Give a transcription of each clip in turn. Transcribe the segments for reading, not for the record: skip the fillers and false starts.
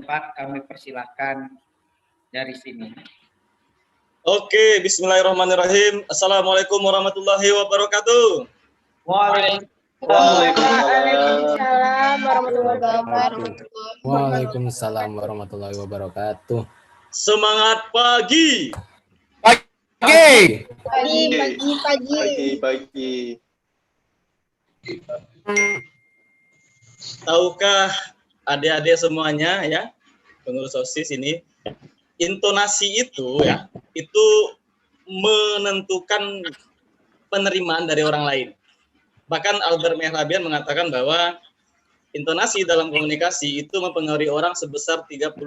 Pak, kami persilahkan dari sini. Oke, bismillahirrahmanirrahim. Assalamualaikum warahmatullahi wabarakatuh. Waalaikumsalam warahmatullahi wabarakatuh. Semangat pagi. Pagi. Tahukah adik-adik semuanya ya, pengurus OSIS ini, intonasi itu ya, itu menentukan penerimaan dari orang lain. Bahkan Albert Mehrabian mengatakan bahwa intonasi dalam komunikasi itu mempengaruhi orang sebesar 38%.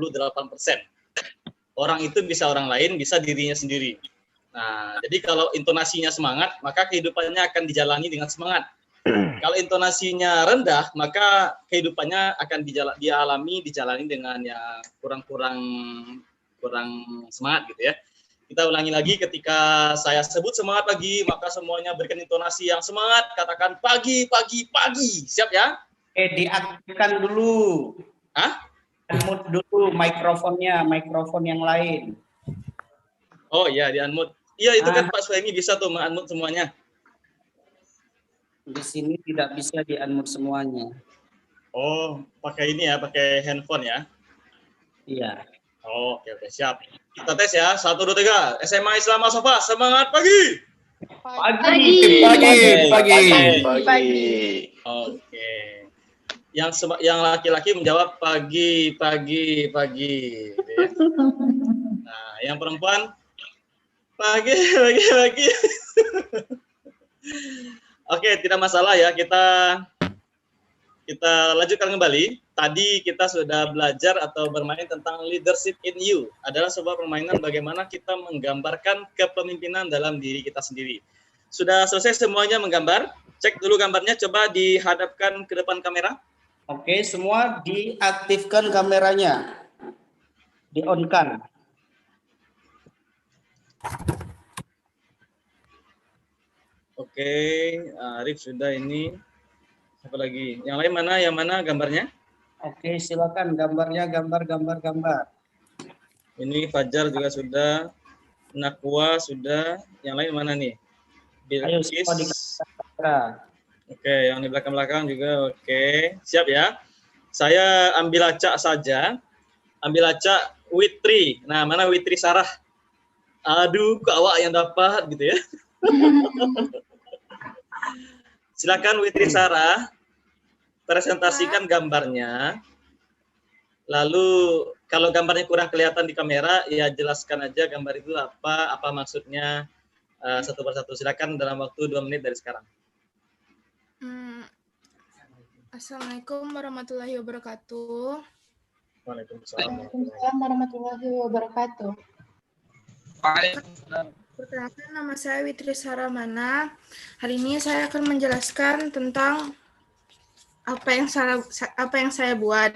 Orang itu bisa orang lain, bisa dirinya sendiri. Nah, jadi kalau intonasinya semangat, maka kehidupannya akan dijalani dengan semangat. Kalau intonasinya rendah, maka kehidupannya akan dijalani dengan ya kurang semangat gitu ya. Kita ulangi lagi, ketika saya sebut semangat pagi, maka semuanya berikan intonasi yang semangat, katakan pagi. Siap ya? Diaktifkan dulu. Unmute dulu mikrofon yang lain. Oh iya, di-unmute. Iya, itu kan Pak Suhaimi bisa tuh unmute semuanya. Di sini tidak bisa di-unmute semuanya. Oh, pakai ini ya, pakai handphone ya? Iya. Oh, oke, siap. Kita tes ya, 1, 2, 3. SMA Islam Al-Safa, semangat pagi! Pagi. Oke. Yang laki-laki menjawab pagi. Gitu ya. Nah, yang perempuan pagi. Oke, tidak masalah ya, kita lanjutkan kembali. Tadi kita sudah belajar atau bermain tentang leadership in you. Adalah sebuah permainan bagaimana kita menggambarkan kepemimpinan dalam diri kita sendiri. Sudah selesai semuanya menggambar? Cek dulu gambarnya, coba dihadapkan ke depan kamera. Oke, semua diaktifkan kameranya. Di-on-kan. Oke, Arif sudah ini. Apa lagi? Yang lain mana? Yang mana gambarnya? Oke, silakan gambarnya, gambar. Ini Fajar juga sudah, Nakwa sudah. Yang lain mana nih? Ayo, semua di kamera. Oke, yang di belakang juga oke. Siap ya. Saya ambil acak saja. Ambil acak Witri. Nah, mana Witri Sarah? Aduh, kok awak yang dapat gitu ya. Silakan Witri Sarah, presentasikan gambarnya. Lalu kalau gambarnya kurang kelihatan di kamera, ya jelaskan aja gambar itu apa maksudnya satu persatu. Silakan dalam waktu 2 menit dari sekarang. Assalamualaikum warahmatullahi wabarakatuh. Waalaikumsalam warahmatullahi wabarakatuh. Perkenalkan, nama saya Witri Saramana. Hari ini saya akan menjelaskan tentang apa yang saya buat.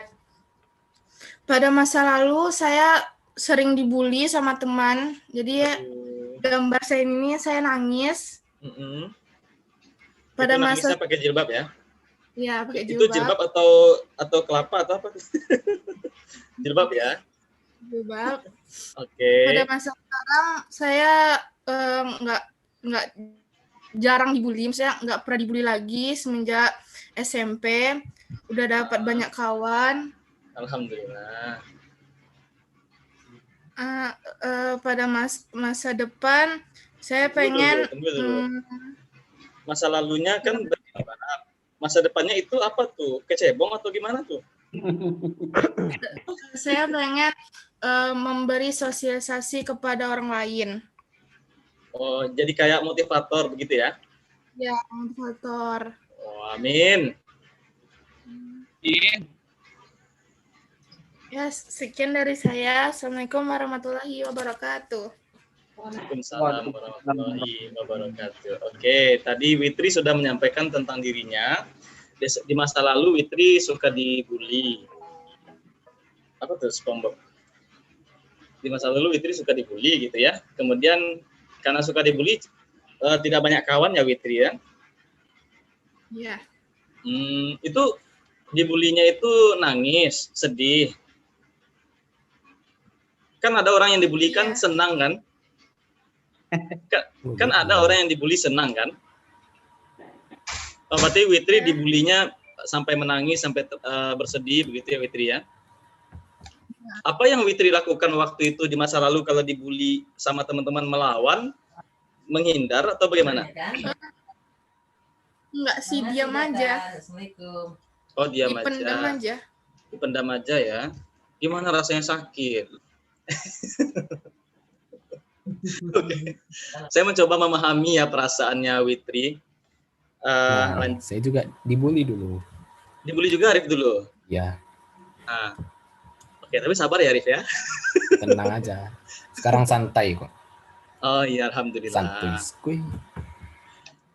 Pada masa lalu saya sering dibully sama teman. Jadi gambar saya ini saya nangis. Pada masa pakai jilbab ya? Iya, pakai jilbab. Itu jilbab atau kelapa atau apa? Jilbab ya? Jilbab. Oke. Pada masa sekarang saya nggak jarang dibully, saya nggak pernah dibully lagi semenjak SMP. Udah dapat banyak kawan. Alhamdulillah. Pada masa depan saya pengen tunggu dulu. Masa lalunya kan bagaimana? Masa depannya itu apa tuh? Kecebong atau gimana tuh? Saya pengen memberi sosialisasi kepada orang lain. Oh, jadi kayak motivator begitu ya? Ya, motivator. Oh, amin. Ya, sekian dari saya. Assalamualaikum warahmatullahi wabarakatuh. Waalaikumsalam warahmatullahi wabarakatuh. Oke, tadi Witri sudah menyampaikan tentang dirinya. Di masa lalu Witri suka dibully. Apa tuh, SpongeBob? Di masa lalu Witri suka dibully gitu ya. Kemudian karena suka dibully tidak banyak kawan ya Witri ya? Iya. Itu dibulinya itu nangis, sedih. Kan ada orang yang dibully kan Iya. senang kan? Kan ada orang yang dibully senang kan? Oh, berarti Witri Ya. dibulinya sampai menangis, sampai bersedih begitu ya Witri ya? Apa yang Witri lakukan waktu itu di masa lalu kalau dibully sama teman-teman, melawan, menghindar atau bagaimana? Enggak sih, diam aja. Oh, diam Dipendam aja. aja. Dipendam aja ya. Gimana rasanya sakit? Oke. Saya mencoba memahami ya perasaannya Witri. Nah, saya juga dibully dulu. Dibully juga Arif dulu. Ya, Nah, oke, tapi sabar ya Arif ya. tenang aja. Sekarang santai kok. Oh iya, alhamdulillah. Santuy. Skuy.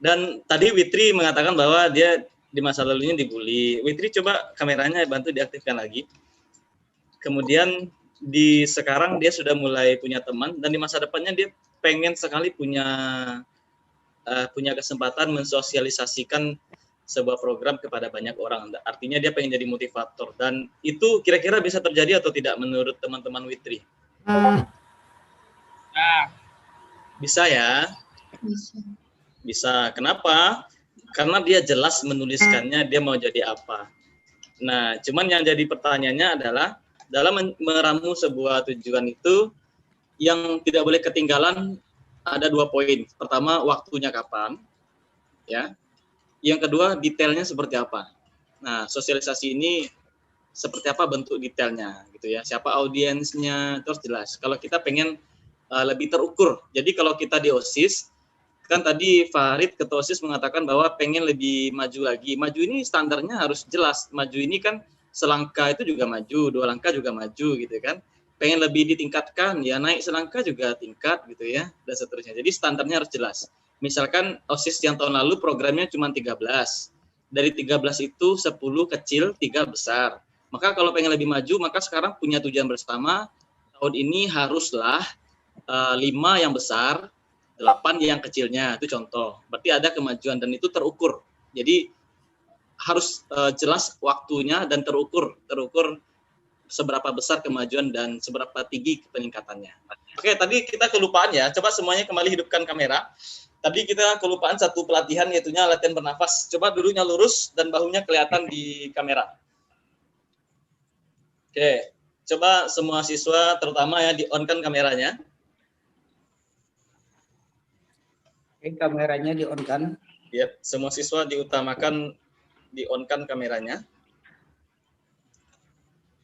Dan tadi Witri mengatakan bahwa dia di masa lalunya dibully. Witri coba kameranya bantu diaktifkan lagi. Kemudian di sekarang dia sudah mulai punya teman dan di masa depannya dia pengen sekali punya kesempatan mensosialisasikan sebuah program kepada banyak orang. Artinya dia pengen jadi motivator dan itu kira-kira bisa terjadi atau tidak menurut teman-teman Witri? Bisa ya? Bisa. Kenapa? Karena dia jelas menuliskannya dia mau jadi apa. Nah, cuman yang jadi pertanyaannya adalah dalam meramu sebuah tujuan itu yang tidak boleh ketinggalan ada 2 poin. Pertama, waktunya kapan, ya. Yang kedua, detailnya seperti apa. Nah, sosialisasi ini seperti apa bentuk detailnya, gitu ya. Siapa audiensnya, terus jelas. Kalau kita pengen lebih terukur. Jadi kalau kita di OSIS, kan tadi Farid ketua OSIS mengatakan bahwa pengen lebih maju lagi. Maju ini standarnya harus jelas. Maju ini kan selangkah itu juga maju, 2 langkah juga maju gitu kan. Pengen lebih ditingkatkan, ya naik selangkah juga tingkat gitu ya, dan seterusnya. Jadi standarnya harus jelas. Misalkan OSIS yang tahun lalu programnya cuma 13. Dari 13 itu 10 kecil, 3 besar. Maka kalau pengen lebih maju, maka sekarang punya tujuan bersama, tahun ini haruslah 5 yang besar, 8 yang kecilnya, itu contoh. Berarti ada kemajuan dan itu terukur. Jadi harus jelas waktunya dan terukur seberapa besar kemajuan dan seberapa tinggi peningkatannya. Oke, tadi kita kelupaan ya. Coba semuanya kembali hidupkan kamera. Tadi kita kelupaan satu pelatihan yaitunya latihan bernafas. Coba dulunya lurus dan bahunya kelihatan di kamera. Oke, coba semua siswa terutama ya di-on-kan kameranya. Oke, kameranya di-on-kan. Ya, semua siswa diutamakan di-on-kan kameranya.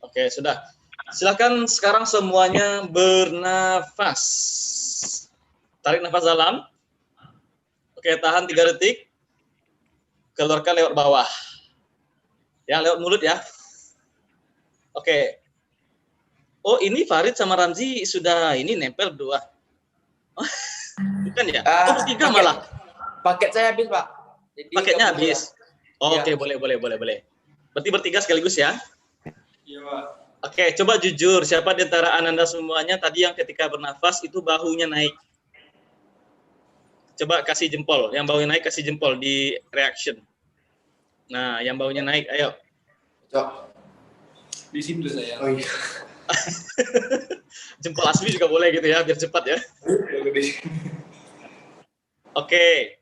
Oke, sudah. Silakan sekarang semuanya bernafas. Tarik nafas dalam. Oke, tahan 3 detik. Keluarkan lewat bawah. Ya, lewat mulut ya. Oke. Oh, ini Farid sama Ramzi sudah ini nempel berdua. Oh, bukan ya? Oh, bertiga malah. Paket saya habis, Pak. Jadi Paketnya kamu habis. Oh, Ya. Oke, boleh. Berarti bertiga sekaligus ya? Iya, Pak. Oke, coba jujur, siapa di antara Ananda semuanya tadi yang ketika bernafas itu bahunya naik? Coba kasih jempol, yang bahunya naik kasih jempol di reaction. Nah, yang bahunya naik, ayo. Cok. Di sini dulu saya. Oh iya. Jempol asli juga boleh gitu ya, biar cepat ya. Oke.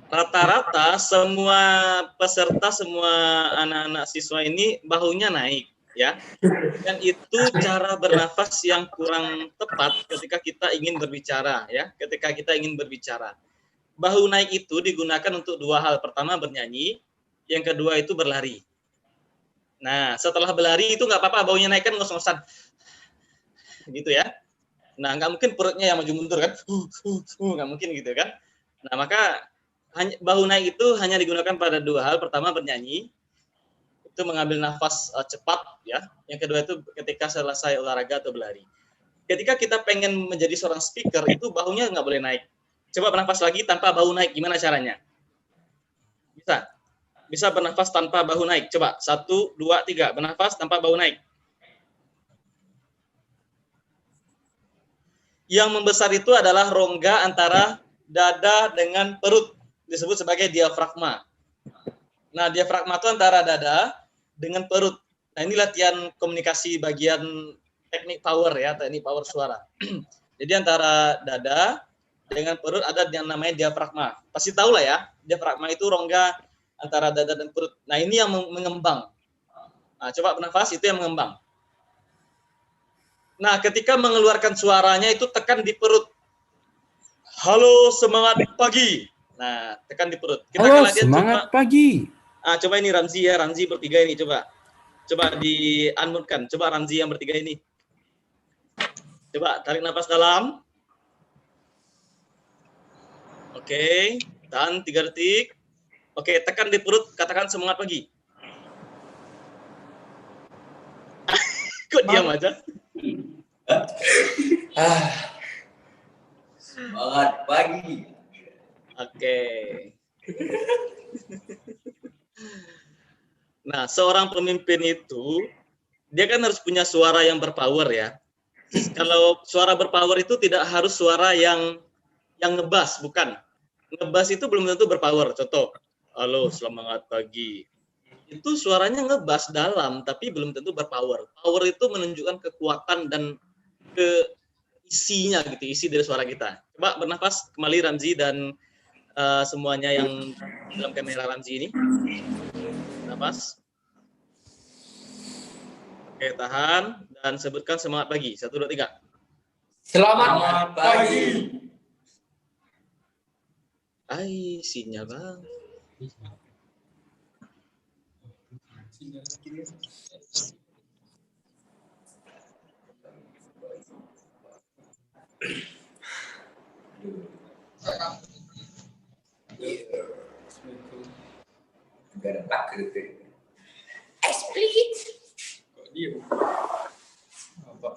Rata-rata semua peserta, semua anak-anak siswa ini bahunya naik. Ya, dan itu cara bernafas yang kurang tepat ketika kita ingin berbicara, ya. Ketika kita ingin berbicara, bahu naik itu digunakan untuk 2 hal. Pertama bernyanyi, yang kedua itu berlari. Nah, setelah berlari itu nggak apa-apa, bahunya naik kan ngos-ngosan, gitu ya. Nah, nggak mungkin perutnya yang maju mundur kan, nggak mungkin gitu kan. Nah, maka bahu naik itu hanya digunakan pada 2 hal. Pertama bernyanyi. Itu mengambil nafas cepat ya. Yang kedua itu ketika selesai olahraga atau berlari. Ketika kita pengen menjadi seorang speaker itu bahunya nggak boleh naik. Coba bernafas lagi tanpa bahu naik, gimana caranya? Bisa bernafas tanpa bahu naik. Coba 1, 2, 3 bernafas tanpa bahu naik. Yang membesar itu adalah rongga antara dada dengan perut, disebut sebagai diafragma. Nah, diafragma itu antara dada dengan perut. Nah, ini latihan komunikasi bagian teknik power ya, teknik power suara. Jadi antara dada dengan perut ada yang namanya diafragma. Pasti tahu lah ya, diafragma itu rongga antara dada dan perut. Nah ini yang mengembang. Nah, coba bernafas, itu yang mengembang. Nah ketika mengeluarkan suaranya itu tekan di perut. Halo semangat pagi. Nah tekan di perut. Kita Halo, akan latihan semangat pagi. coba ini Ramzi ya, Ramzi bertiga ini coba di unmute-kan. Coba Ramzi yang bertiga ini. Coba tarik nafas dalam. Oke, tahan 3 detik. Oke, tekan di perut, katakan semangat pagi. Kok diam aja? Semangat pagi. Oke. Nah, seorang pemimpin itu dia kan harus punya suara yang berpower ya. Kalau suara berpower itu tidak harus suara yang ngebas, bukan. Ngebas itu belum tentu berpower. Contoh, halo semangat pagi. Itu suaranya ngebas dalam, tapi belum tentu berpower. Power itu menunjukkan kekuatan dan isinya gitu, isi dari suara kita. Coba bernafas kembali Ramzi dan semuanya yang dalam kamera Ramzi ini. Nafas. Oke, tahan dan sebutkan semangat pagi. 1, 2, 3. Selamat pagi. Sinyal bang. Split. Kok dia? Apa?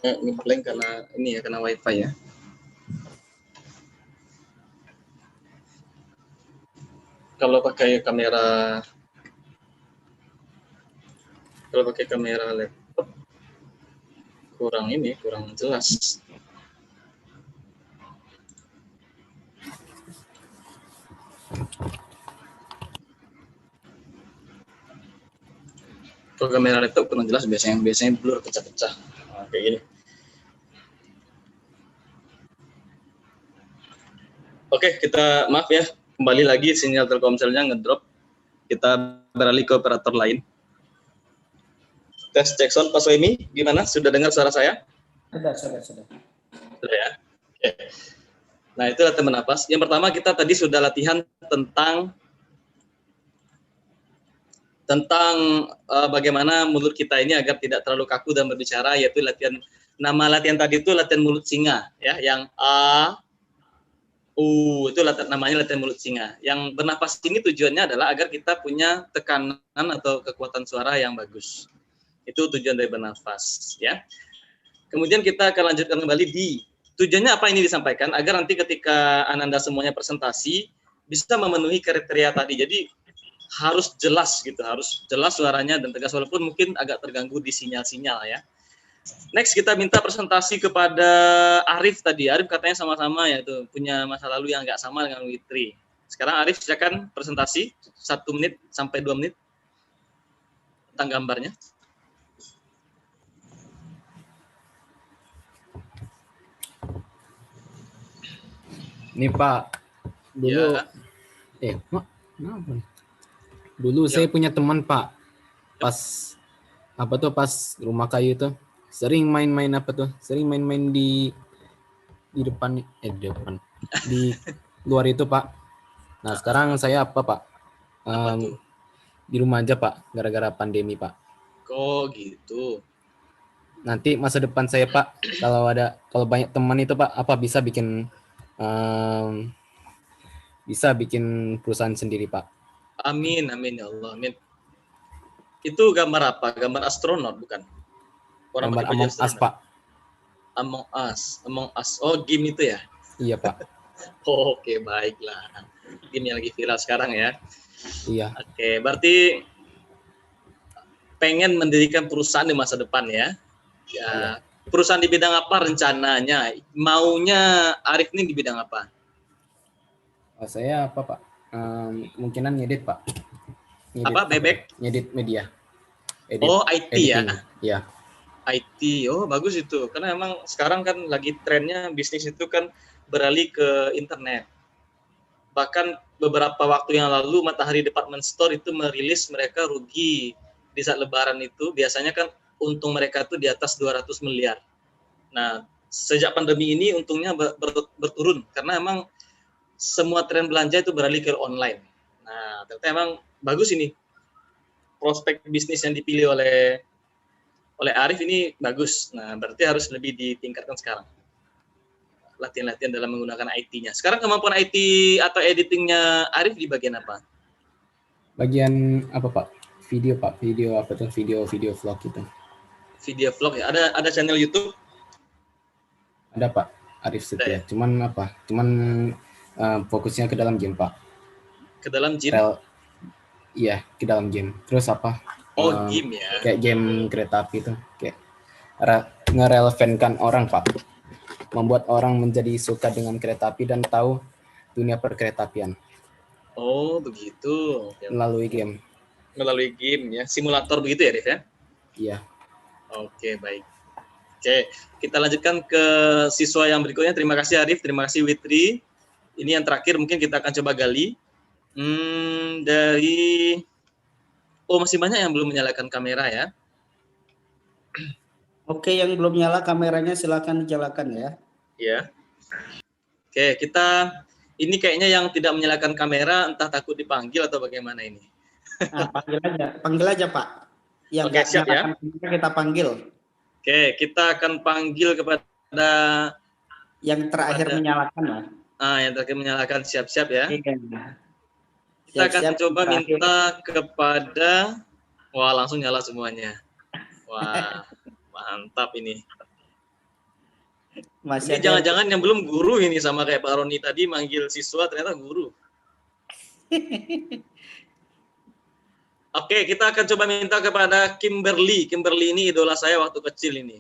Ini blank karena ini ya, karena wifi ya. Kalau pakai kamera laptop kurang jelas. Kalau kamera laptop kurang jelas biasanya blur pecah-pecah. Nah, kayak gini. Oke, kita maaf ya, kembali lagi sinyal Telkomselnya ngedrop. Kita beralih ke operator lain. Tes cek sound Pak Soemi, gimana? Sudah dengar suara saya? Sudah. Sudah ya. Oke. Nah, itu latihan bernapas. Yang pertama kita tadi sudah latihan tentang bagaimana mulut kita ini agar tidak terlalu kaku dan berbicara, yaitu nama latihan tadi itu latihan mulut singa ya, yang a itu namanya latihan mulut singa. Yang bernapas ini tujuannya adalah agar kita punya tekanan atau kekuatan suara yang bagus. Itu tujuan dari bernafas ya. Kemudian kita akan lanjutkan kembali di tujuannya apa ini disampaikan agar nanti ketika Ananda semuanya presentasi bisa memenuhi kriteria tadi. Jadi harus jelas gitu, harus jelas suaranya dan tegas walaupun mungkin agak terganggu di sinyal-sinyal ya. Next kita minta presentasi kepada Arif tadi. Arif katanya sama-sama yaitu punya masa lalu yang agak sama dengan Witri. Sekarang Arif silakan presentasi 1 menit sampai 2 menit tentang gambarnya. Nih Pak, dulu Ya. kenapa nih? Dulu saya punya teman Pak, pas rumah kayu itu sering main-main di depan di luar itu Pak. Nah sekarang saya apa Pak? Apa tuh? Di rumah aja Pak, gara-gara pandemi Pak. Kok gitu? Nanti masa depan saya Pak, kalau banyak teman itu Pak, apa bisa bikin perusahaan sendiri Pak. Amin, amin ya Allah, amin. Itu gambar apa? Gambar astronot bukan? Orang Gambar pakai baju Among Us astronot. Pak. Among Us. Oh, game itu ya? Iya Pak. Oh, oke, baiklah. Game yang lagi viral sekarang ya. Iya. Oke, berarti pengen mendirikan perusahaan di masa depan ya. Ya, perusahaan di bidang apa rencananya? Maunya Arif ini di bidang apa? Saya apa Pak? Kemungkinan ngedit Pak. Apa, Bebek? Ngedit media. Oh, IT ya? Iya. IT, oh bagus itu. Karena emang sekarang kan lagi trennya bisnis itu kan beralih ke internet. Bahkan beberapa waktu yang lalu Matahari Department Store itu merilis mereka rugi di saat lebaran itu. Biasanya kan untung mereka itu di atas 200 miliar. Nah, sejak pandemi ini untungnya berturun. Karena emang semua tren belanja itu beralih ke online. Nah, ternyata emang bagus ini. Prospek bisnis yang dipilih oleh Arif ini bagus. Nah, berarti harus lebih ditingkatkan sekarang. Latihan-latihan dalam menggunakan IT-nya. Sekarang kemampuan IT atau editingnya Arif di bagian apa? Bagian apa Pak? Video Pak. Video apa tuh? Video vlog gitu. Video vlog ya. Ada channel YouTube? Ada Pak. Arif Setia. Cuman fokusnya ke dalam game Pak. Ke dalam game? Iya, ke dalam game. Terus apa? Game ya. Kayak game kereta api itu, kayak ngerelevankan orang Pak, membuat orang menjadi suka dengan kereta api dan tahu dunia perkeretaapian. Oh begitu. Melalui game. Melalui game ya, simulator begitu ya Arif ya? Iya. Oke baik. Oke, kita lanjutkan ke siswa yang berikutnya. Terima kasih Arif, terima kasih Witri. Ini yang terakhir mungkin kita akan coba gali. Masih banyak yang belum menyalakan kamera ya. Oke, yang belum nyala kameranya silakan dinyalakan ya. Iya. Oke, ini kayaknya yang tidak menyalakan kamera entah takut dipanggil atau bagaimana ini. Nah, panggil aja Pak. Yang Oke, siap ya. Kita panggil. Oke, kita akan panggil kepada yang terakhir menyalakan lah. Yang terakhir menyalakan, siap-siap ya. Iya. Kita akan coba minta kepada, langsung nyala semuanya. Wah, mantap ini. Ini jangan-jangan yang belum guru ini, sama kayak Pak Roni tadi manggil siswa ternyata guru. Oke, kita akan coba minta kepada Kimberly. Kimberly ini idola saya waktu kecil ini.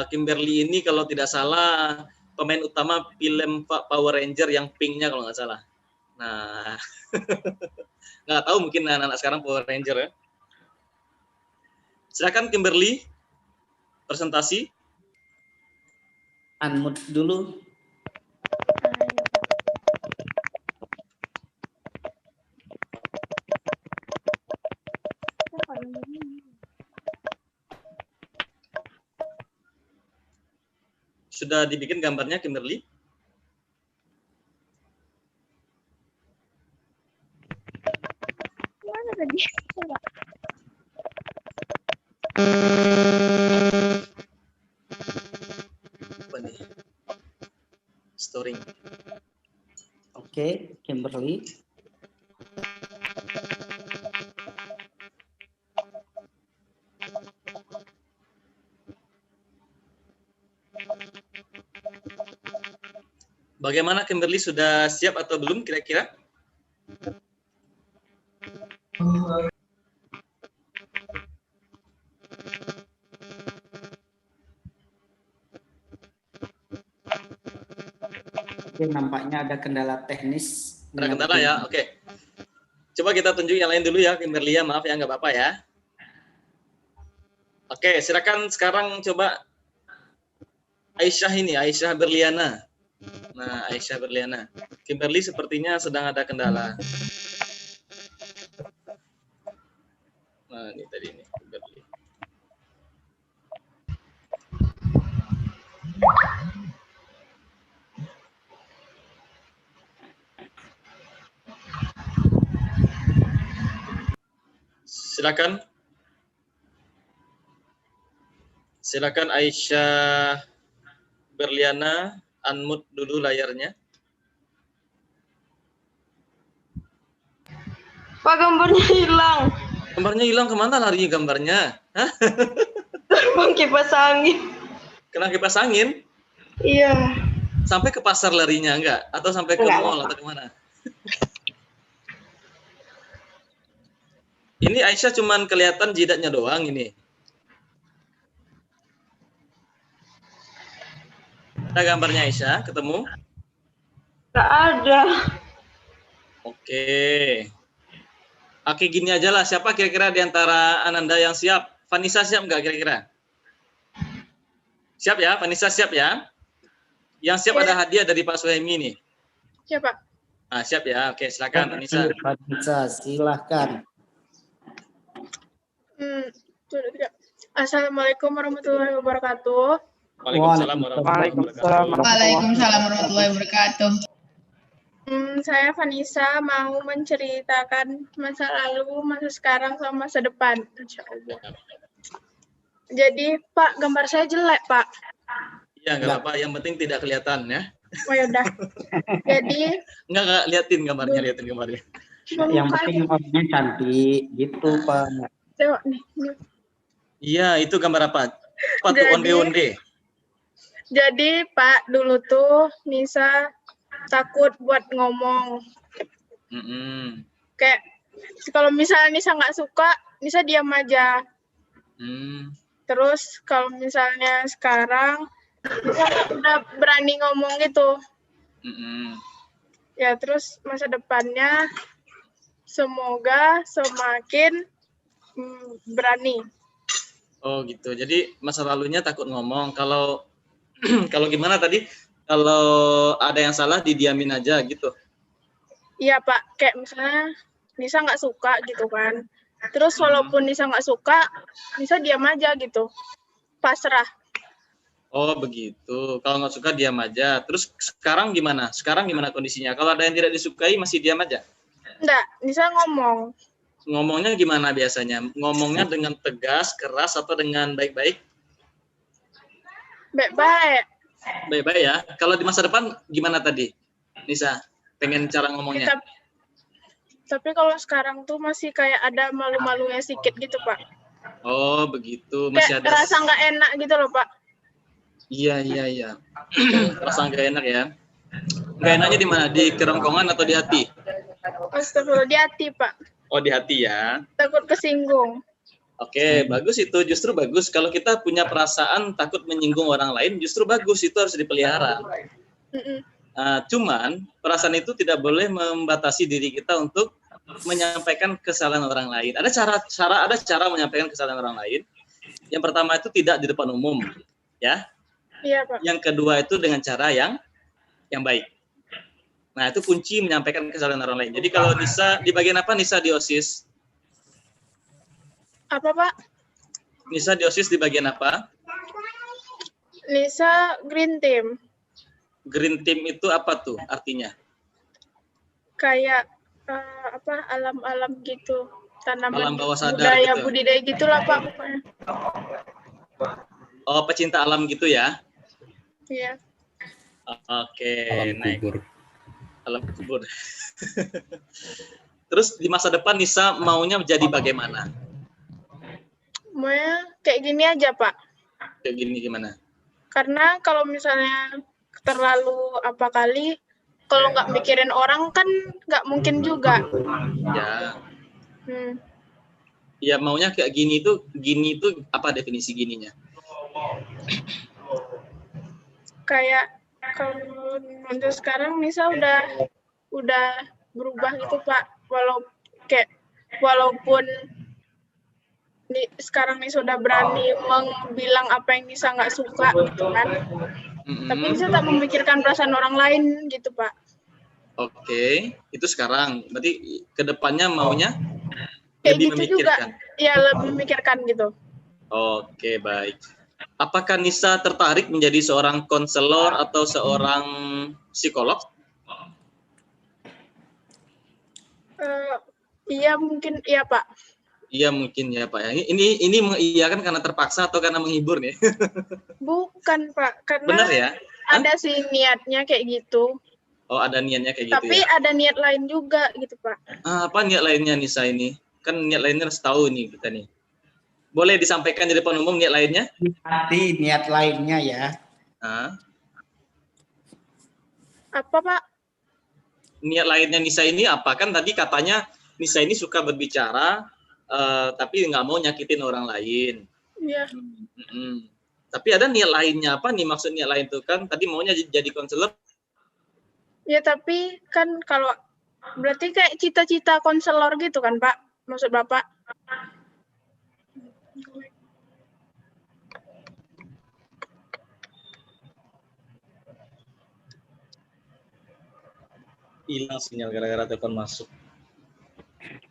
Kimberly ini kalau tidak salah pemain utama film Power Ranger yang pinknya kalau nggak salah. Nah, nggak tahu mungkin anak-anak sekarang Power Ranger ya. Silakan Kimberly, presentasi. Unmute dulu. Sudah dibikin gambarnya Kimberly? Apa nih? Storing. Oke, Kimberly. Bagaimana Kimberly, sudah siap atau belum kira-kira? Oke, nampaknya ada kendala teknis. Ada kendala ya, oke. Coba kita tunjuk yang lain dulu ya, Kimberly ya, maaf ya, nggak apa-apa ya. Oke, silakan sekarang coba Aisyah Berliana. Nah, Aisyah Berliana. Kimberly sepertinya sedang ada kendala. Nah, ini tadi nih, Kimberly. Silakan. Silakan Aisyah Berliana, unmute dulu layarnya. Pak, gambarnya hilang. Gambarnya hilang, kemana larinya gambarnya? Hah? Bang, kipas angin. Kena kipas angin? Iya. Sampai ke pasar larinya enggak? Atau sampai ke Enggak. mall atau kemana? Ini Aisyah cuman kelihatan jidatnya doang ini. Ada gambarnya Aisyah, ketemu? Nggak ada. Oke. Oke, gini aja lah. Siapa kira-kira di antara Ananda yang siap? Vanessa siap nggak kira-kira? Siap ya? Vanessa siap ya? Yang siap Ya. ada hadiah dari Pak Suhaimi nih. Siapa? Nah, siap ya. Oke, silakan Vanessa. Vanessa, silahkan. Sudah tidak. Assalamualaikum warahmatullahi wabarakatuh. Waalaikumsalam warahmatullahi wabarakatuh. Waalaikumsalam warahmatullahi wabarakatuh. Saya Vanessa mau menceritakan masa lalu, masa sekarang, sama masa depan. Insya Allah. Jadi, Pak, gambar saya jelek, Pak. Iya, nggak apa-apa. Yang penting tidak kelihatan ya. Oh ya udah. Jadi, Nggak liatin gambarnya, liatin gambarnya. Yang penting orangnya cantik gitu, Pak. Tengok nih. Iya, itu gambar apa? Apa tuh Jadi- onde-onde? Jadi, Pak, dulu tuh Nisa takut buat ngomong. Mm-mm. Kayak kalau misalnya Nisa nggak suka, Nisa diam aja. Hmm. Terus kalau misalnya sekarang Nisa udah berani ngomong gitu. Mm-mm. Ya, terus masa depannya semoga semakin berani. Oh gitu. Jadi masa lalunya takut ngomong. Kalau kalau gimana tadi? Kalau ada yang salah didiamin aja gitu. Iya, Pak. Kayak misalnya Nisa nggak suka gitu kan. Terus walaupun Nisa nggak suka, Nisa diam aja gitu. Pasrah. Oh begitu. Kalau nggak suka diam aja. Terus sekarang gimana? Sekarang gimana kondisinya? Kalau ada yang tidak disukai masih diam aja? Enggak, Nisa ngomong. Ngomongnya gimana biasanya? Ngomongnya dengan tegas, keras, atau dengan baik-baik? Baik-baik. Baik-baik ya. Kalau di masa depan gimana tadi, Nisa? Pengen cara ngomongnya? Tapi kalau sekarang tuh masih kayak ada malu-malunya sedikit gitu, Pak. Oh begitu. Masih Kayak ada. rasa nggak enak gitu loh, Pak. Iya. Rasa nggak enak ya. Nggak enaknya di mana? Di kerongkongan atau di hati? Astagfirullah, di hati, Pak. Oh di hati ya. Takut kesinggung. Oke, bagus itu. Justru bagus. Kalau kita punya perasaan takut menyinggung orang lain, justru bagus. Itu harus dipelihara. Mm-mm. Cuman perasaan itu tidak boleh membatasi diri kita untuk menyampaikan kesalahan orang lain. Ada cara menyampaikan kesalahan orang lain. Yang pertama itu tidak di depan umum, ya. Iya, Pak. Yang kedua itu dengan cara yang baik. Nah, itu kunci menyampaikan kesalahan orang lain. Jadi kalau Nisa, di bagian apa Nisa di OSIS? Apa, Pak? Nisa di OSIS di bagian apa? Nisa Green Team. Green Team itu apa tuh artinya? Kayak alam-alam gitu. Tanaman Alam bawah sadar gitu. budidaya gitulah, Pak, pokoknya. Oh, pecinta alam gitu ya? Iya. Oke, Alam naik. kubur. Alam kubur. Terus di masa depan Nisa maunya menjadi bagaimana? Maunya kayak gini aja, Pak. Kayak gini gimana? Karena kalau misalnya terlalu kalau nggak mikirin orang kan nggak mungkin juga. Ya, Hmm. ya maunya kayak gini itu apa definisi gininya? Kayak kalau untuk sekarang Nisa udah berubah gitu, Pak. Walaupun sekarang Nisa udah berani bilang apa yang Nisa nggak suka gitu kan. Tapi Nisa tak memikirkan perasaan orang lain gitu, Pak. Oke, itu sekarang. Berarti kedepannya maunya Kayak lebih gitu memikirkan. juga. Ya, lebih memikirkan gitu. Oke, baik. Apakah Nisa tertarik menjadi seorang konselor atau seorang psikolog? Iya, mungkin iya, Pak. Iya mungkin ya Pak ya. Ini mengiyakan karena terpaksa atau karena menghibur nih? Bukan, Pak. Karena Benar ya? ada sih niatnya kayak gitu. Oh, ada niatnya kayak gitu Tapi ya. ada niat lain juga gitu, Pak. Apa niat lainnya Nisa ini? Kan niat lainnya harus tahu nih kita nih. Boleh disampaikan di depan umum niat lainnya? Nanti niat lainnya ya. Apa, Pak? Niat lainnya Nisa ini apa? Kan tadi katanya Nisa ini suka berbicara, tapi nggak mau nyakitin orang lain. Iya. Tapi ada niat lainnya apa nih? Maksud niat lain itu kan tadi maunya jadi konselor. Ya, tapi kan kalau berarti kayak cita-cita konselor gitu kan, Pak? Maksud Bapak? Hilang sinyal gara-gara telepon masuk.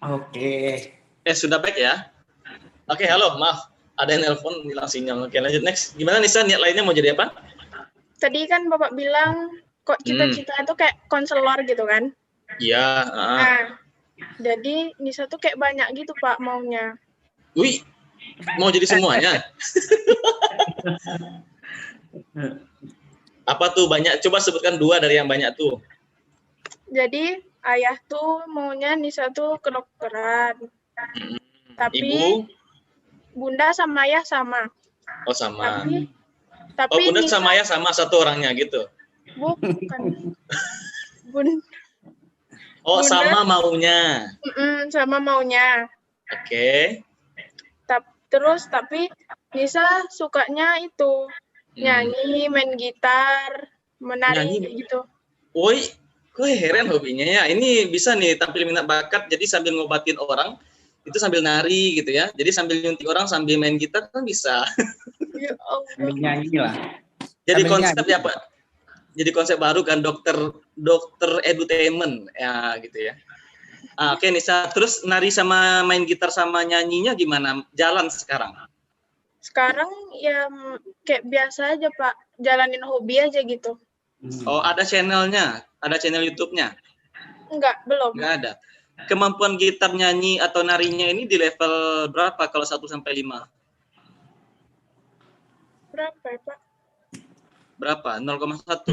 Oke. Sudah back ya? Oke, halo, maaf. Ada yang nelpon, hilang sinyal. Oke, lanjut next. Gimana Nisa, niat lainnya mau jadi apa? Tadi kan Bapak bilang kok cita-cita itu kayak konselor gitu kan? Iya. Nah, jadi Nisa tuh kayak banyak gitu Pak maunya. Wih, mau jadi semuanya? Apa tuh banyak? Coba sebutkan 2 dari yang banyak tuh. Jadi ayah tuh maunya Nisa tuh kedokteran. Tapi Ibu? Bunda sama ayah sama. Oh sama. Tapi Bunda Nisa, sama ayah sama satu orangnya gitu? bukan. Oh Bunda, sama maunya? sama maunya. Oke. Tapi Nisa sukanya itu nyanyi, main gitar, menari gitu. Woi, kok heran hobinya ya. Ini bisa nih tampil minat bakat, jadi sambil ngobatin orang, itu sambil nari gitu ya. Jadi sambil nyuntik orang sambil main gitar kan bisa. Ya Allah. Sambil nyanyi lah. Jadi Sambil konsep nyanyi. ya Pak. Jadi konsep baru kan dokter edutainment ya gitu ya. Oke Nisa, terus nari sama main gitar sama nyanyinya gimana? Jalan sekarang? Sekarang ya kayak biasa aja Pak, jalanin hobi aja gitu. Oh ada channelnya, ada channel YouTube-nya? Enggak, belum. Enggak ada. Kemampuan gitar nyanyi atau narinya ini di level berapa kalau 1 sampai 5? Berapa ya Pak? Berapa? 0,1?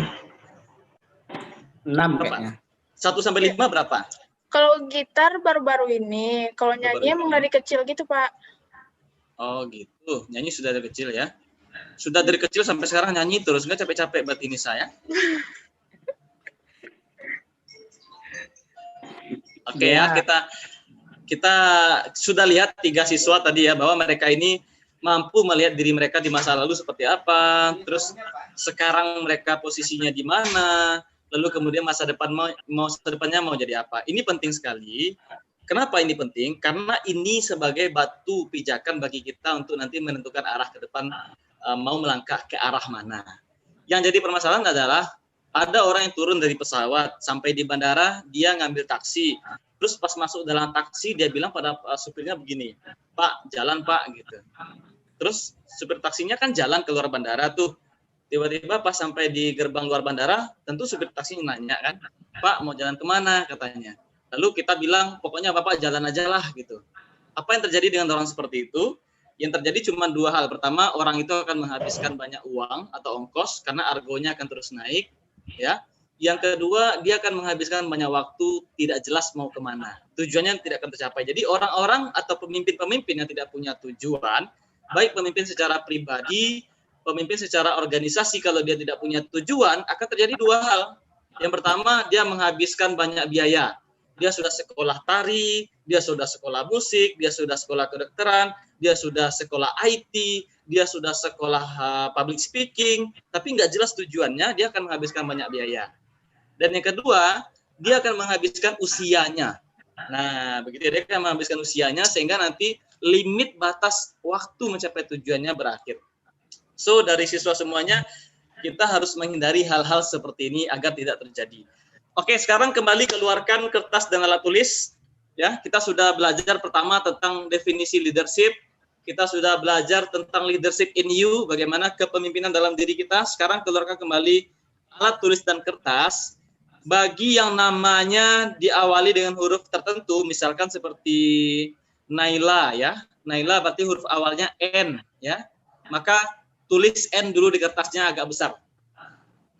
6 kayaknya. 1 sampai 5 berapa? Kalau gitar baru-baru ini, kalau nyanyi emang dari kecil gitu Pak. Oh gitu, nyanyi sudah dari kecil ya? Sudah dari kecil sampai sekarang nyanyi terus, nggak capek-capek berarti ini saya? Oke ya, kita sudah lihat 3 siswa tadi ya, bahwa mereka ini mampu melihat diri mereka di masa lalu seperti apa, terus sekarang mereka posisinya di mana, lalu kemudian masa depannya mau jadi apa. Ini penting sekali. Kenapa ini penting? Karena ini sebagai batu pijakan bagi kita untuk nanti menentukan arah ke depan, mau melangkah ke arah mana. Yang jadi permasalahan adalah ada orang yang turun dari pesawat sampai di bandara, dia ngambil taksi. Terus pas masuk dalam taksi dia bilang pada supirnya begini, "Pak, jalan Pak," gitu. Terus supir taksinya kan jalan keluar bandara tuh. Tiba-tiba pas sampai di gerbang luar bandara, tentu supir taksi nanya kan, "Pak, mau jalan kemana?" katanya. Lalu kita bilang, "Pokoknya Bapak jalan aja lah," gitu. Apa yang terjadi dengan orang seperti itu? Yang terjadi cuma 2 hal. Pertama, orang itu akan menghabiskan banyak uang atau ongkos karena argonya akan terus naik, ya. Yang kedua, dia akan menghabiskan banyak waktu tidak jelas mau kemana. Tujuannya tidak akan tercapai. Jadi orang-orang atau pemimpin-pemimpin yang tidak punya tujuan, baik pemimpin secara pribadi, pemimpin secara organisasi, kalau dia tidak punya tujuan, akan terjadi 2 hal. Yang pertama, dia menghabiskan banyak biaya. Dia sudah sekolah tari, dia sudah sekolah musik, dia sudah sekolah kedokteran, dia sudah sekolah IT, dia sudah sekolah public speaking, tapi nggak jelas tujuannya, dia akan menghabiskan banyak biaya. Dan yang kedua, dia akan menghabiskan usianya. Nah, begitu dia akan menghabiskan usianya sehingga nanti limit batas waktu mencapai tujuannya berakhir. So, dari siswa semuanya, kita harus menghindari hal-hal seperti ini agar tidak terjadi. Oke, sekarang kembali keluarkan kertas dan alat tulis. Ya, kita sudah belajar pertama tentang definisi leadership. Kita sudah belajar tentang leadership in you, bagaimana kepemimpinan dalam diri kita. Sekarang keluarkan kembali alat tulis dan kertas. Bagi yang namanya diawali dengan huruf tertentu, misalkan seperti Naila ya. Naila berarti huruf awalnya N ya. Maka tulis N dulu di kertasnya agak besar.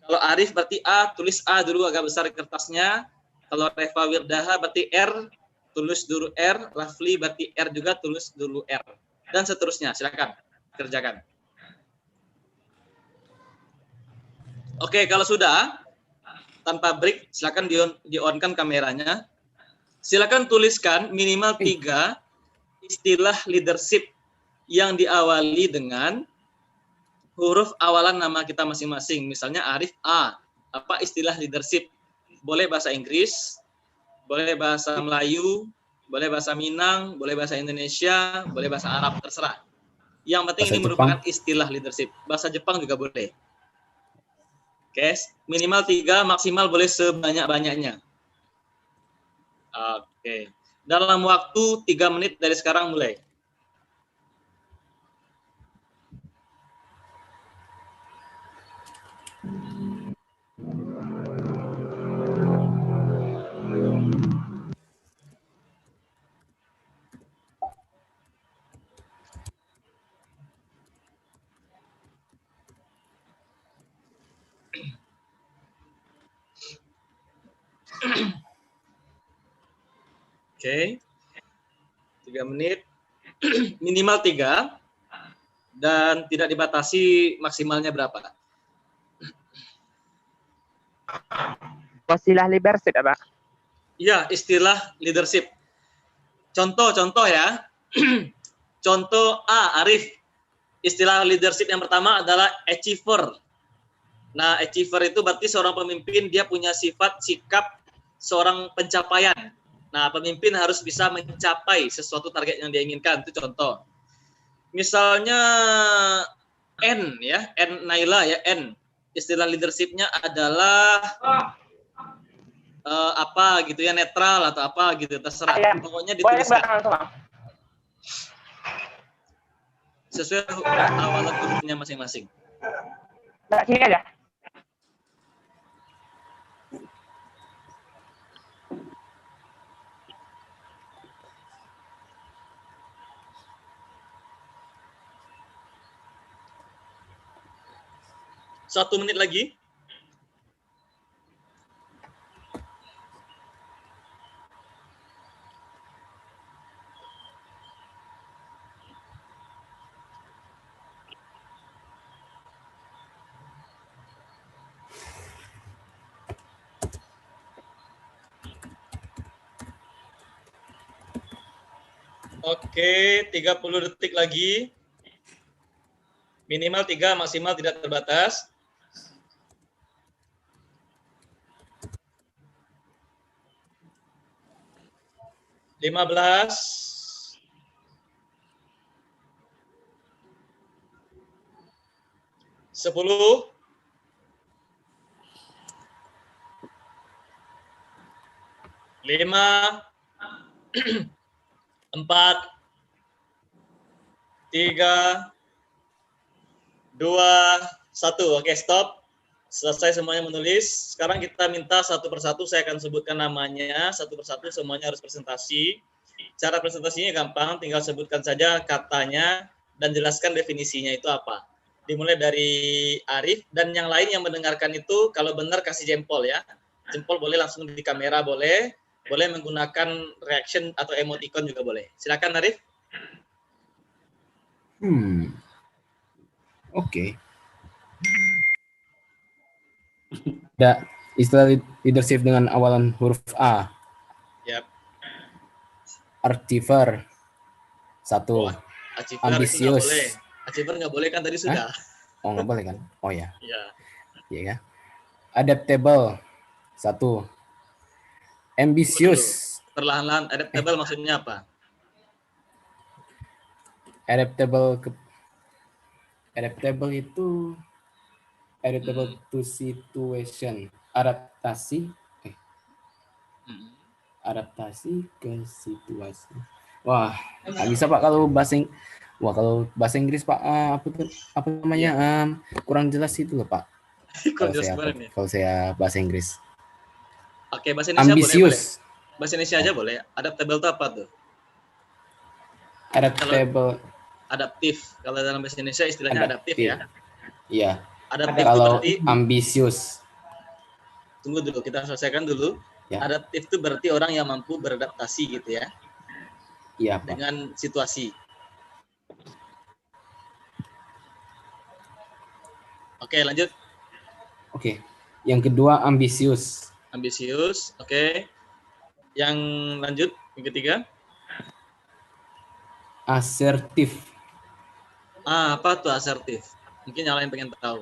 Kalau Arif berarti A, tulis A dulu agak besar di kertasnya. Kalau Reva Wirdaha berarti R, tulis dulu R. Rafli berarti R juga, tulis dulu R. Dan seterusnya, silakan kerjakan. Oke, kalau sudah tanpa break, silakan di-on-kan kameranya. Silakan tuliskan minimal 3 istilah leadership yang diawali dengan huruf awalan nama kita masing-masing. Misalnya Arif A. Apa istilah leadership? Boleh bahasa Inggris, boleh bahasa Melayu, boleh bahasa Minang, boleh bahasa Indonesia, boleh bahasa Arab, terserah. Yang penting Bahasa ini merupakan istilah leadership. Bahasa Jepang juga boleh. Oke, minimal 3, maksimal boleh sebanyak-banyaknya. Oke. Dalam waktu 3 menit dari sekarang mulai. Oke. 3 menit. Minimal 3. Dan tidak dibatasi maksimalnya berapa. Istilah leadership apa? Iya, istilah leadership. Contoh ya. Contoh A, Arif. Istilah leadership yang pertama adalah achiever. Nah, achiever itu berarti seorang pemimpin, dia punya sifat, sikap seorang pencapaian. Nah, pemimpin harus bisa mencapai sesuatu target yang dia inginkan. Itu contoh. Misalnya N ya, N Naila ya, N. Istilah leadership-nya adalah apa gitu ya, netral atau apa gitu, terserah. Pokoknya dituliskan. Sesuai awalan hurufnya masing-masing. Mbak, sini aja. Satu menit lagi. Oke, 30 detik lagi. Minimal 3, maksimal tidak terbatas. Lima belas, 10, 5, 4, 3, 2, 1. Oke, stop. Selesai semuanya menulis. Sekarang kita minta satu persatu, saya akan sebutkan namanya. Satu persatu semuanya harus presentasi. Cara presentasinya gampang, tinggal sebutkan saja katanya dan jelaskan definisinya itu apa. Dimulai dari Arif, dan yang lain yang mendengarkan itu kalau benar kasih jempol ya. Jempol boleh langsung di kamera, boleh menggunakan reaction atau emoticon juga boleh. Silakan Arif. Oke. Ada istilah leadership dengan awalan huruf A. Yap. Achiever. 1. Ambisius. Achiever nggak boleh kan tadi sudah. Oh, nggak boleh kan? Oh ya. Iya. Iya ya. Adaptable. 1. Ambisius. Perlahan-lahan, adaptable maksudnya apa? Adaptable itu adaptable to situation, adaptasi ke situasi. Wah, nggak bisa Pak kalau kalau bahasa Inggris Pak, apa namanya, kurang jelas itu loh Pak. Kalau saya bahasa Inggris. Oke, bahasa Indonesia ambisius. boleh. Bahasa Indonesia aja boleh. Adaptable itu apa tuh? Adaptable. Adaptif. Kalau dalam bahasa Indonesia istilahnya adaptif ya. Iya. Adaptif itu Kalau berarti ambisius. tunggu dulu, kita selesaikan dulu. Ya. Adaptif itu berarti orang yang mampu beradaptasi gitu ya. Iya, Pak. Dengan situasi. Oke, lanjut. Oke. Yang kedua ambisius. Ambisius, oke. Yang lanjut, yang ketiga. Asertif. Apa tuh asertif? Mungkin yang lain pengen tahu.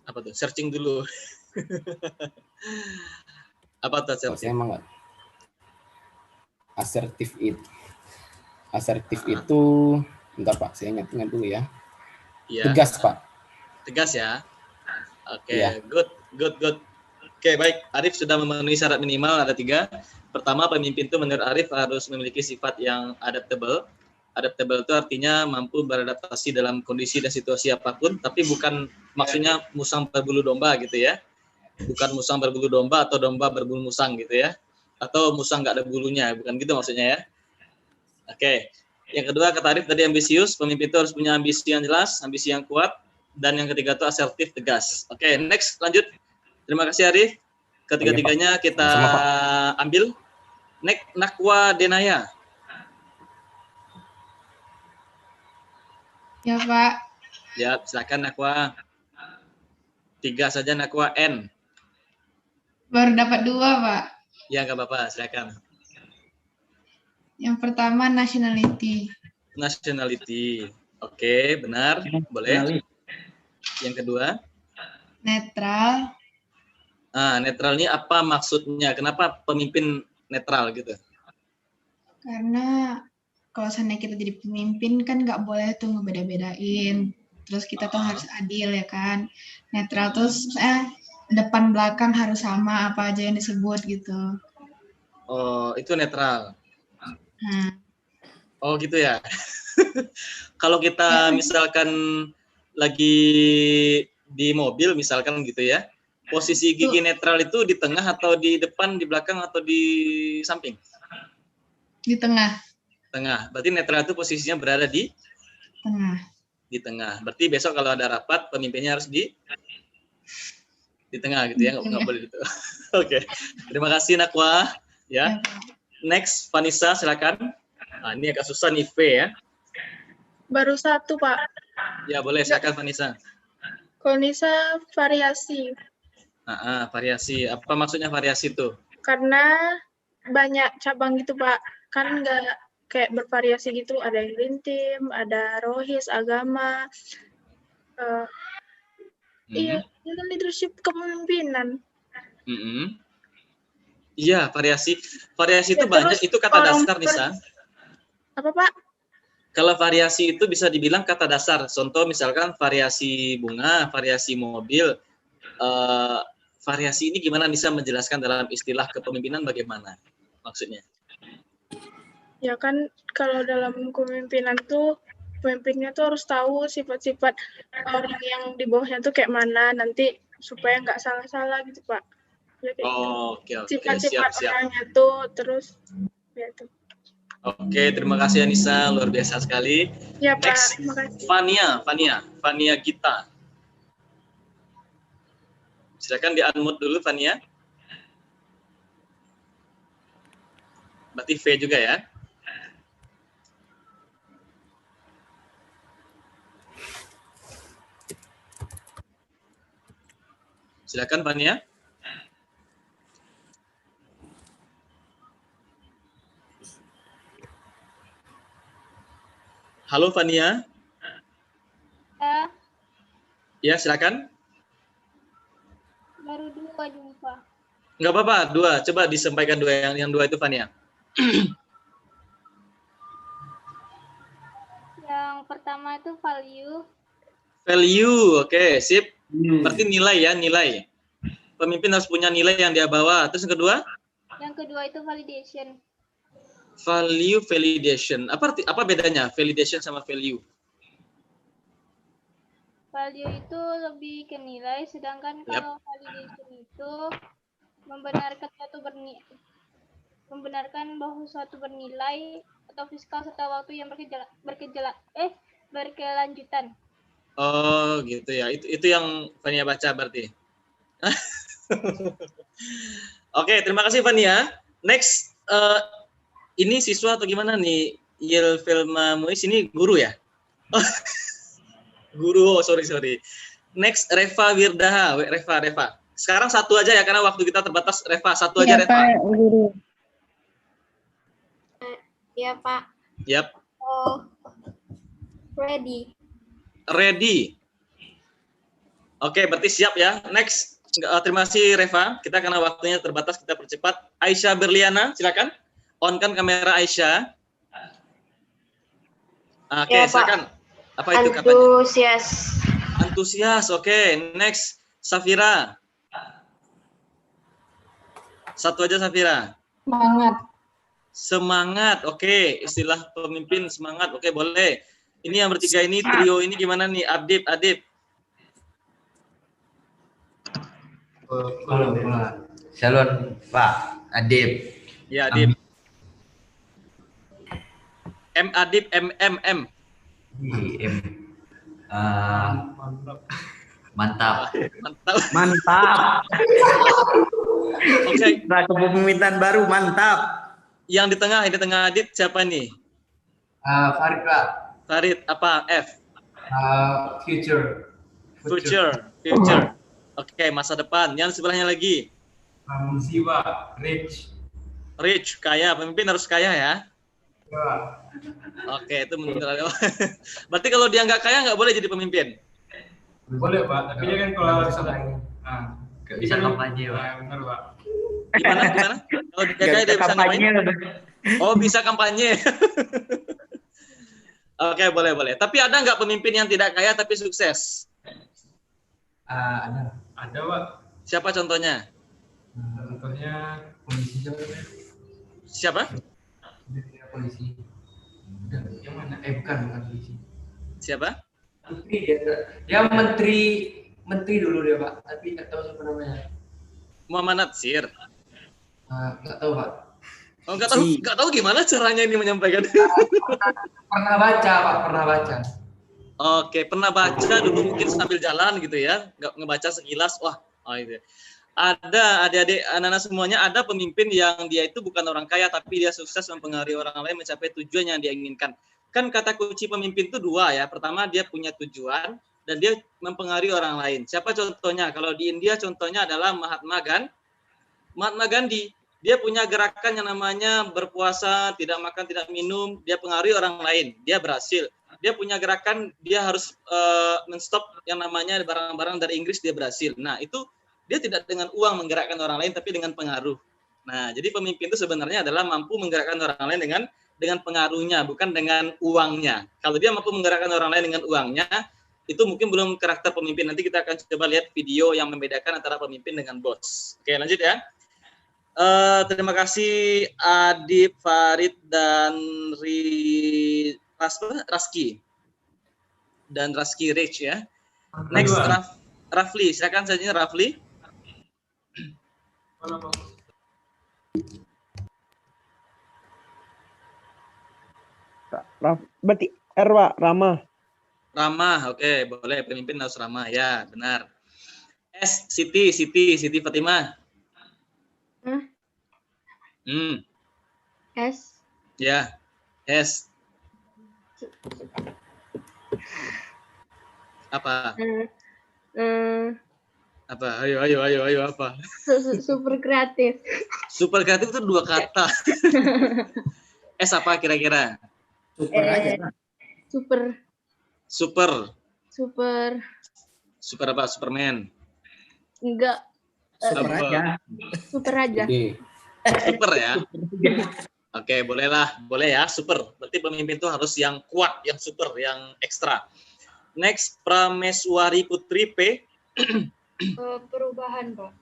Apa tuh? Searching dulu. Apa tuh asertif? Saya emang asertif itu. Asertif itu, bentar Pak, saya ingat dulu ya. Iya. Tegas, Pak. Tegas ya. Oke, Iya. good. Oke, baik. Arif sudah memenuhi syarat minimal, ada 3. Pertama, pemimpin itu menurut Arif harus memiliki sifat yang adaptable. Adaptable itu artinya mampu beradaptasi dalam kondisi dan situasi apapun, tapi bukan maksudnya musang berbulu domba gitu ya. Bukan musang berbulu domba atau domba berbulu musang gitu ya. Atau musang nggak ada bulunya, bukan gitu maksudnya ya. Oke. Yang kedua, kata Arif tadi ambisius, pemimpin itu harus punya ambisi yang jelas, ambisi yang kuat, dan yang ketiga itu asertif, tegas. Oke, next, lanjut. Terima kasih Arif. Ketiga-tiganya kita ambil. Next, Nakwa Denaya. Ya, Pak. Ya, silakan Nakwa. 3 saja Nakwa N. Baru dapat 2, Pak. Ya, nggak apa-apa, silakan. Yang pertama nationality. Nationality. Oke, benar. Boleh. Yang kedua? Netral. Netral ini apa maksudnya? Kenapa pemimpin netral gitu? Karena kalau seandainya kita jadi pemimpin kan nggak boleh tuh ngebeda-bedain. Terus kita tuh harus adil ya kan. Netral terus depan belakang harus sama apa aja yang disebut gitu. Oh, itu netral. Oh gitu ya. Kalau kita misalkan lagi di mobil misalkan gitu ya, posisi gigi netral itu di tengah atau di depan, di belakang atau di samping? Di tengah. Tengah. Berarti netral itu posisinya berada di tengah. Di tengah. Berarti besok kalau ada rapat pemimpinnya harus di tengah gitu ya, nggak boleh gitu. Oke. Terima kasih Nakwa ya. Next, Vanessa silakan. Ini agak susah nih V ya. Baru 1, Pak. Ya boleh, silakan Vanessa. Konisa variasi. Variasi. Apa maksudnya variasi itu? Karena banyak cabang gitu, Pak. Kan nggak kayak bervariasi gitu. Ada yang Rintim, ada Rohis, agama. Iya, itu kan leadership kepemimpinan. Iya, variasi. Variasi itu banyak. Itu kata dasar, Nisa. Apa, Pak? Kalau variasi itu bisa dibilang kata dasar. Contoh misalkan variasi bunga, variasi mobil. Variasi ini gimana Nisa menjelaskan dalam istilah kepemimpinan bagaimana maksudnya? Ya kan kalau dalam kepemimpinan tuh pemimpinnya tuh harus tahu sifat-sifat orang yang di bawahnya tuh kayak mana nanti supaya nggak salah-salah gitu, Pak. Ya, Oke. Sifat-sifat Siap. orangnya tuh terus ya tuh. Oke, terima kasih Anissa, luar biasa sekali. Ya, Pak. Next, Terima kasih. Fania Gita. Silakan di-unmute dulu Fania. Berarti V juga ya. Silakan Fania. Halo Fania. Ya, silakan. Baru 2 jumpa. Enggak apa-apa, 2. Coba disampaikan 2 yang 2 itu Fania. Yang pertama itu value. Value, oke, sip. Berarti nilai ya, nilai. Pemimpin harus punya nilai yang dia bawa. Terus yang kedua? Yang kedua itu validation. Value, validation. Apa bedanya validation sama value? Value itu lebih ke nilai, sedangkan kalau validation itu membenarkan bahwa suatu bernilai atau fiskal serta waktu yang berkelanjutan. Oh, gitu ya. Itu yang Fania baca berarti. Oke, terima kasih Fania. Next, ini siswa atau gimana nih? Yelvilma Muiz ini guru ya? Guru, sorry. Next, Reva Wirdaha. Reva. Sekarang satu aja ya, karena waktu kita terbatas. Reva, satu aja Reva. Pak, guru. Iya, Pak. Yap. Oh, ready. Oke, berarti siap ya. Next, terima kasih Reva. Kita karena waktunya terbatas, kita percepat. Aisyah Berliana, silakan. On-kan kamera Aisyah. Oke, Ya, silakan. Apa itu katanya? Antusias, oke. Next, Safira. Satu aja Safira. Semangat, oke. Istilah pemimpin semangat, oke boleh. Ini yang bertiga ini, trio ini gimana nih? Adib. Shalom Pak Adib. Ya, Adib. Adib, M. Mantap. Oke. Nah, kepemimpinan baru mantap. Yang di tengah Adib siapa nih? Farid Pak. Farid apa? F. Future. Oke, masa depan. Yang sebelahnya lagi. Musiwa. Rich, kaya. Pemimpin harus kaya ya. Ya. Oke, itu menurut. Berarti kalau dia nggak kaya nggak boleh jadi pemimpin. Boleh Pak, tapi dia kan kalau Bisa kampanye Pak. Benar Pak. Gimana? Kalau dia kaya dia bisa ngapain? Oh, bisa kampanye. Oke, boleh. Tapi ada nggak pemimpin yang tidak kaya tapi sukses? Ada Pak. Siapa contohnya? Contohnya polisi Siapa? polisi. Yang mana? Bukan polisi. Siapa? Menteri dulu dia Pak, tapi nggak tahu siapa namanya. Muhammad Natsir. Nggak tahu Pak. Oh, nggak tahu gimana caranya ini menyampaikan. Pernah baca. Oke, pernah baca dulu mungkin sambil jalan gitu ya, ngebaca sekilas. Wah, itu. Ada adik-adik anak-anak semuanya, ada pemimpin yang dia itu bukan orang kaya tapi dia sukses mempengaruhi orang lain mencapai tujuan yang dia inginkan. Kan kata kunci pemimpin itu dua ya. Pertama dia punya tujuan dan dia mempengaruhi orang lain. Siapa contohnya? Kalau di India contohnya adalah Mahatma Gandhi. Dia punya gerakan yang namanya berpuasa, tidak makan, tidak minum. Dia pengaruhi orang lain. Dia berhasil. Dia punya gerakan, dia harus men-stop yang namanya barang-barang dari Inggris, dia berhasil. Nah, itu dia tidak dengan uang menggerakkan orang lain, tapi dengan pengaruh. Nah, jadi pemimpin itu sebenarnya adalah mampu menggerakkan orang lain dengan pengaruhnya, bukan dengan uangnya. Kalau dia mampu menggerakkan orang lain dengan uangnya, itu mungkin belum karakter pemimpin. Nanti kita akan coba lihat video yang membedakan antara pemimpin dengan bos. Oke, lanjut ya. Terima kasih Adib, Farid, dan Raski. Dan Raski Rich ya. Next, Rafli. Silakan saja Rafli. Berarti R Pak, ramah. Ramah, oke, boleh. Pemimpin harus ramah, ya, benar. S, Siti Fatimah. S. Ya, S. Apa? Apa? Ayo, apa? Super kreatif. Super kreatif itu dua kata. S apa kira-kira? Super aja. Super apa? Superman. Enggak. Super aja. Super aja. Super ya. Oke, boleh ya, super. Berarti pemimpin itu harus yang kuat, yang super, yang ekstra. Next, Prameswari Putri P. Perubahan, Pak.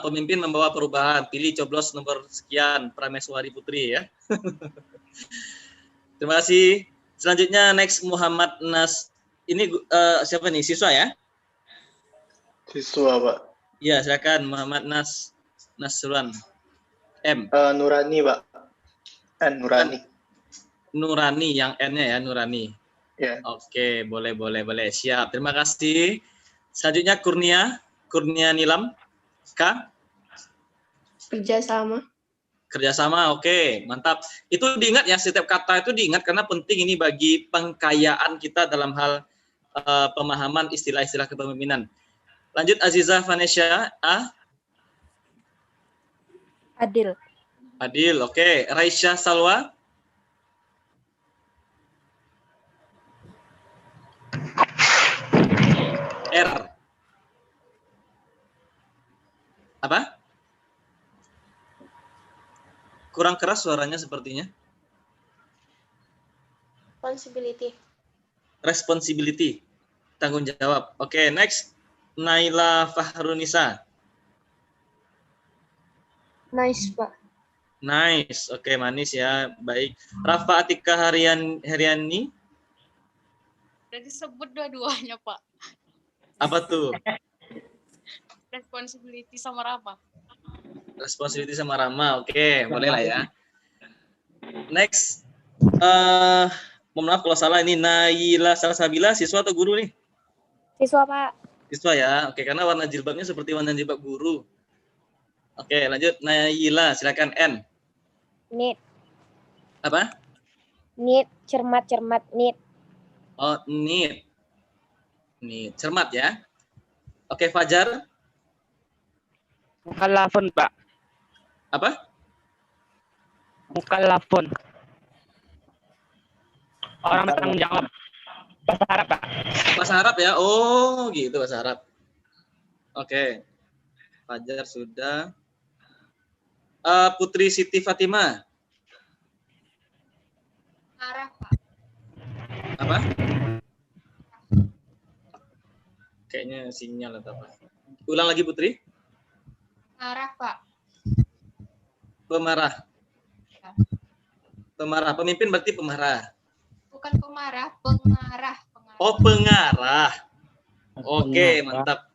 Pemimpin membawa perubahan. Pilih coblos nomor sekian, Prameswari Putri ya. Terima kasih. Selanjutnya next Muhammad Nas. Ini siapa nih? Siswa ya? Siswa, Pak. Iya, silakan Muhammad Nas. Nasruan. M. Nurani, Pak. Nurani. Nurani, yang N-nya ya, Nurani. Ya. Oke, boleh. Siap. Terima kasih. Selanjutnya Kurnia Nilam. K. Kerjasama. Kerjasama, oke, mantap. Itu diingat ya, setiap kata itu diingat karena penting ini bagi pengkayaan kita dalam hal pemahaman istilah-istilah kepemimpinan. Lanjut Aziza Vanesha. A. Adil. Adil, oke. Raisya Salwa. R. Apa? Kurang keras suaranya sepertinya. Responsibility. Responsibility. Tanggung jawab. Oke, next. Naila Fahrunisa. Nice, Pak. Nice. Oke, manis ya. Baik. Rafa Atika Heriani. Udah disebut dua-duanya, Pak. Apa tuh? Responsibility sama Rama. Responsibility sama Rama. Oke, boleh lah ya. Next. Mohon maaf kalau salah, ini Naila Salsabila, siswa atau guru nih? Siswa, Pak. Siswa ya. Oke, karena warna jilbabnya seperti warna jilbab guru. Oke, lanjut. Naila, silakan N. Need. Apa? Need. Cermat. Need. Oh, need. Need. Cermat ya. Oke, Fajar. Mukallafun, Pak. Apa? Mukallafun. Orang bertanggung jawab. Bahasa Arab, Pak. Bahasa Arab ya? Oh, gitu bahasa Arab. Oke. Fajar sudah. Putri Siti Fatima. Arah, Pak. Apa? Kayaknya sinyal atau apa. Ulang lagi, Putri. Arah, Pak. Pemarah. Pemarah. Pemimpin berarti pemarah. Bukan pemarah, pengarah. Oh, pengarah. Oke, mantap.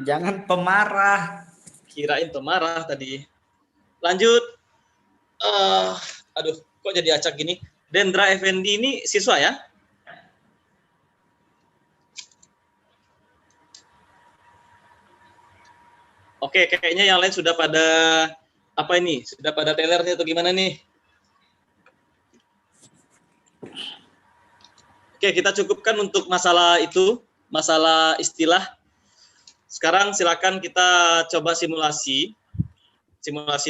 Jangan pemarah. Kirain pemarah tadi. Lanjut. Aduh, kok jadi acak gini? Dendra Effendi ini siswa ya? Oke, kayaknya yang lain sudah pada apa ini? Sudah pada tellernya atau gimana nih? Oke, kita cukupkan untuk masalah itu, masalah istilah. Sekarang silakan kita coba simulasi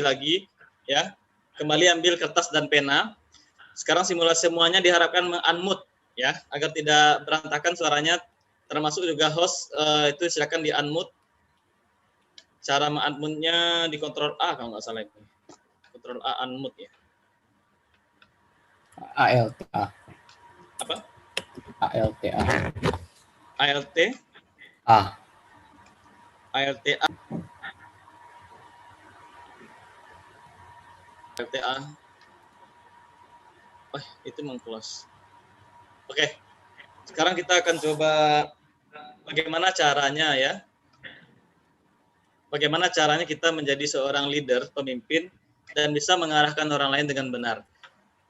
lagi, ya. Kembali ambil kertas dan pena. Sekarang simulasi semuanya diharapkan meng-unmute, ya, agar tidak berantakan suaranya. Termasuk juga host itu silakan di-unmute. Cara meng-unmute-nya di Ctrl A kalau nggak salah itu. Ctrl A unmute ya. ALTA. Apa? ALTA. ALT? A. ALTA. ALTA. Oh, itu meng-close. Oke. Sekarang kita akan coba bagaimana caranya ya. Bagaimana caranya kita menjadi seorang leader, pemimpin, dan bisa mengarahkan orang lain dengan benar.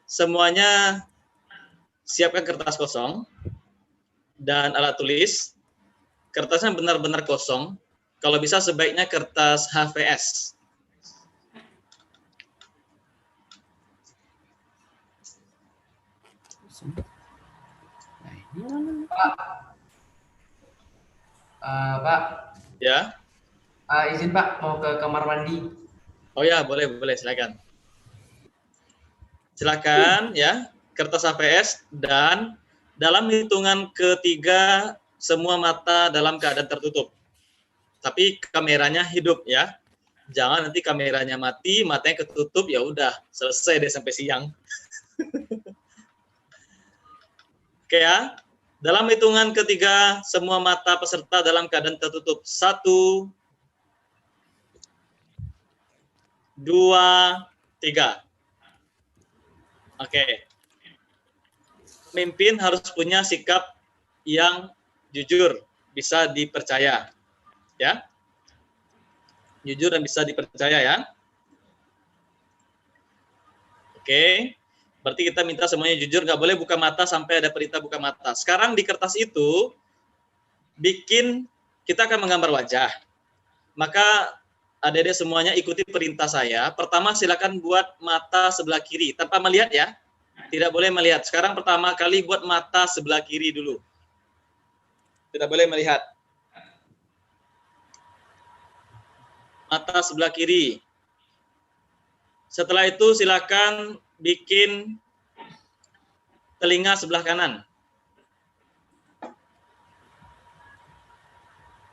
Semuanya siapkan kertas kosong dan alat tulis. Kertasnya benar-benar kosong. Kalau bisa sebaiknya kertas HVS. Pak. Ya. Izin Pak, mau ke kamar mandi. Oh ya, boleh, silakan. Silakan ya, kertas HVS dan dalam hitungan ketiga semua mata dalam keadaan tertutup. Tapi kameranya hidup ya. Jangan nanti kameranya mati, matanya ketutup, ya udah selesai deh sampai siang. Oke ya. Dalam hitungan ketiga semua mata peserta dalam keadaan tertutup. 1, 2, 3. Oke. Pemimpin harus punya sikap yang jujur, bisa dipercaya. Ya. Jujur dan bisa dipercaya ya. Oke. Berarti kita minta semuanya jujur, nggak boleh buka mata sampai ada perintah buka mata. Sekarang di kertas itu kita akan menggambar wajah. Maka adik-adik semuanya ikuti perintah saya. Pertama silakan buat mata sebelah kiri tanpa melihat ya. Tidak boleh melihat. Sekarang pertama kali buat mata sebelah kiri dulu. Tidak boleh melihat. Mata sebelah kiri. Setelah itu silakan bikin telinga sebelah kanan.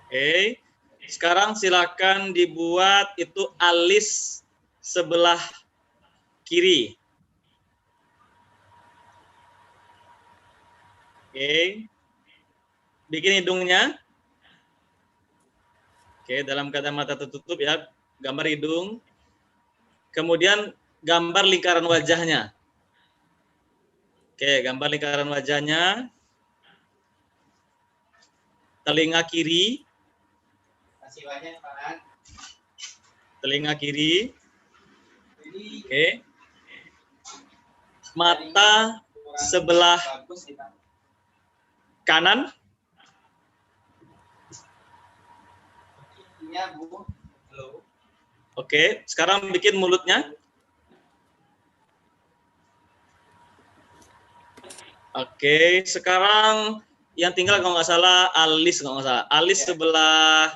Oke. Sekarang silakan dibuat itu alis sebelah kiri. Oke. Bikin hidungnya. Oke, dalam keadaan mata tertutup ya, gambar hidung. Kemudian gambar lingkaran wajahnya. Oke, gambar lingkaran wajahnya. Telinga kiri. Kasih banyak, Pak. Telinga kiri. Oke. Mata sebelah kanan. Iya, Bu. Halo. Oke, sekarang bikin mulutnya. Oke, sekarang yang tinggal kalau nggak salah alis, kalau nggak salah. Alis sebelah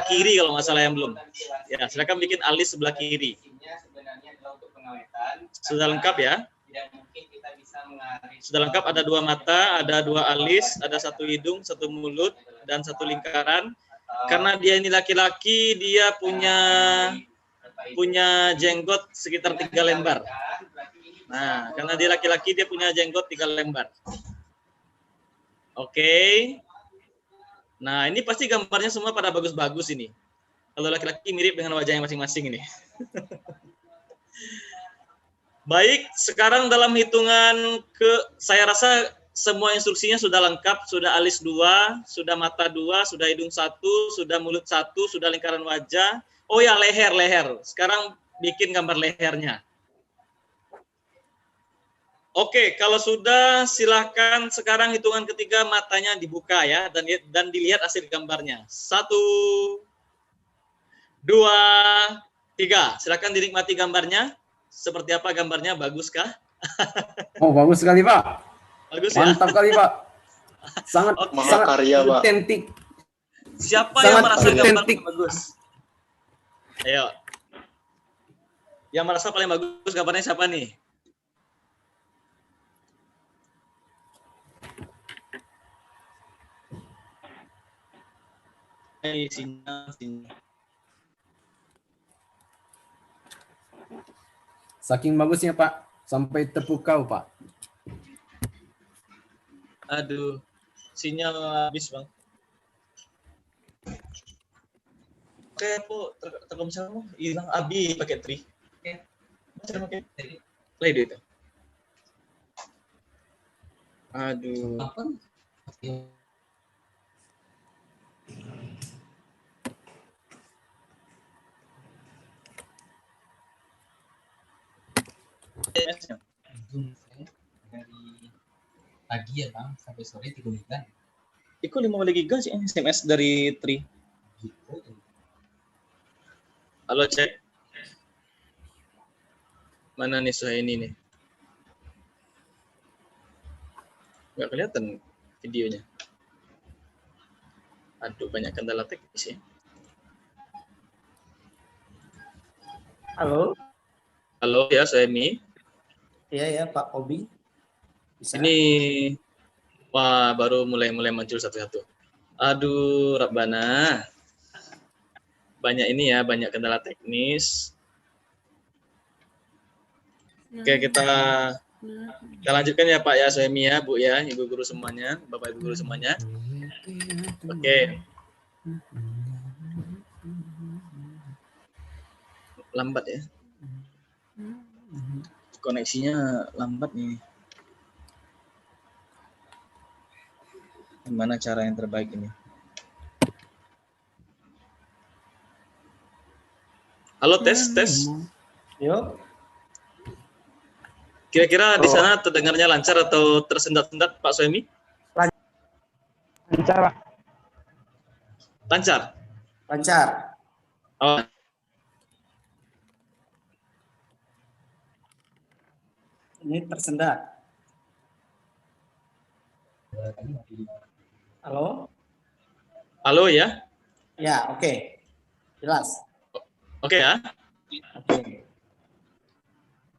kiri kalau nggak salah yang belum. Ya, silakan bikin alis sebelah kiri. Sebenarnya adalah untuk pengawetan. Sudah lengkap ya? Tidak mungkin kita bisa mengaris. Sudah lengkap, ada 2 mata, ada 2 alis, ada 1 hidung, 1 mulut, dan 1 lingkaran. Karena dia ini laki-laki, dia punya jenggot sekitar 3 lembar. Nah, karena dia laki-laki, dia punya jenggot 3 lembar. Oke. Nah, ini pasti gambarnya semua pada bagus-bagus ini. Kalau laki-laki mirip dengan wajahnya masing-masing ini. Baik, sekarang dalam hitungan saya rasa semua instruksinya sudah lengkap, sudah alis 2, sudah mata 2, sudah hidung 1, sudah mulut 1, sudah lingkaran wajah. Oh ya, leher. Sekarang bikin gambar lehernya. Oke, kalau sudah silakan sekarang hitungan ketiga matanya dibuka ya dan dilihat hasil gambarnya. 1, 2, 3. Silakan dinikmati gambarnya. Seperti apa gambarnya? Baguskah? Oh, bagus sekali, Pak. Bagus ya? Mantap kali, Pak. Sangat Mahakarya, Pak. otentik. Siapa Sangat yang merasa gambarnya otentik. bagus? Ayo. Yang merasa paling bagus gambarnya siapa nih? Sinyal. Saking bagusnya, Pak. Sampai terpukau, Pak. Aduh, sinyal habis, Bang. Oke, Po, Telkomsel mau hilang abi pakai tri. Oke. Macam pakai tri. Play deh itu. Aduh. Apa? Dari pagi ya, Bang, sampai sore 3 giga. Itu 5 giga sih SMS dari Tri. Halo, cek. Mana nih Suhaini nih? Nggak kelihatan videonya. Aduh, banyak kendala teknis ya. Halo. Halo ya, Suhaini. Iya ya, Pak Obi. Bisa? Ini wah baru mulai muncul satu-satu. Aduh, Rabbana. Banyak ini ya, banyak kendala teknis. Oke, kita lanjutkan ya Pak ya, Suhaimi ya, Bu ya, Ibu guru semuanya, Bapak Ibu guru semuanya. Oke. Lambat ya. Koneksinya lambat nih. Gimana cara yang terbaik ini? Halo, tes. Yuk. Kira-kira di sana terdengarnya lancar atau tersendat-sendat, Pak Suemi? Lancar, Pak. Lancar? Lancar. Oh. Ini tersendat. Halo? Halo ya? Ya, oke. Jelas. Oke ya? Oke.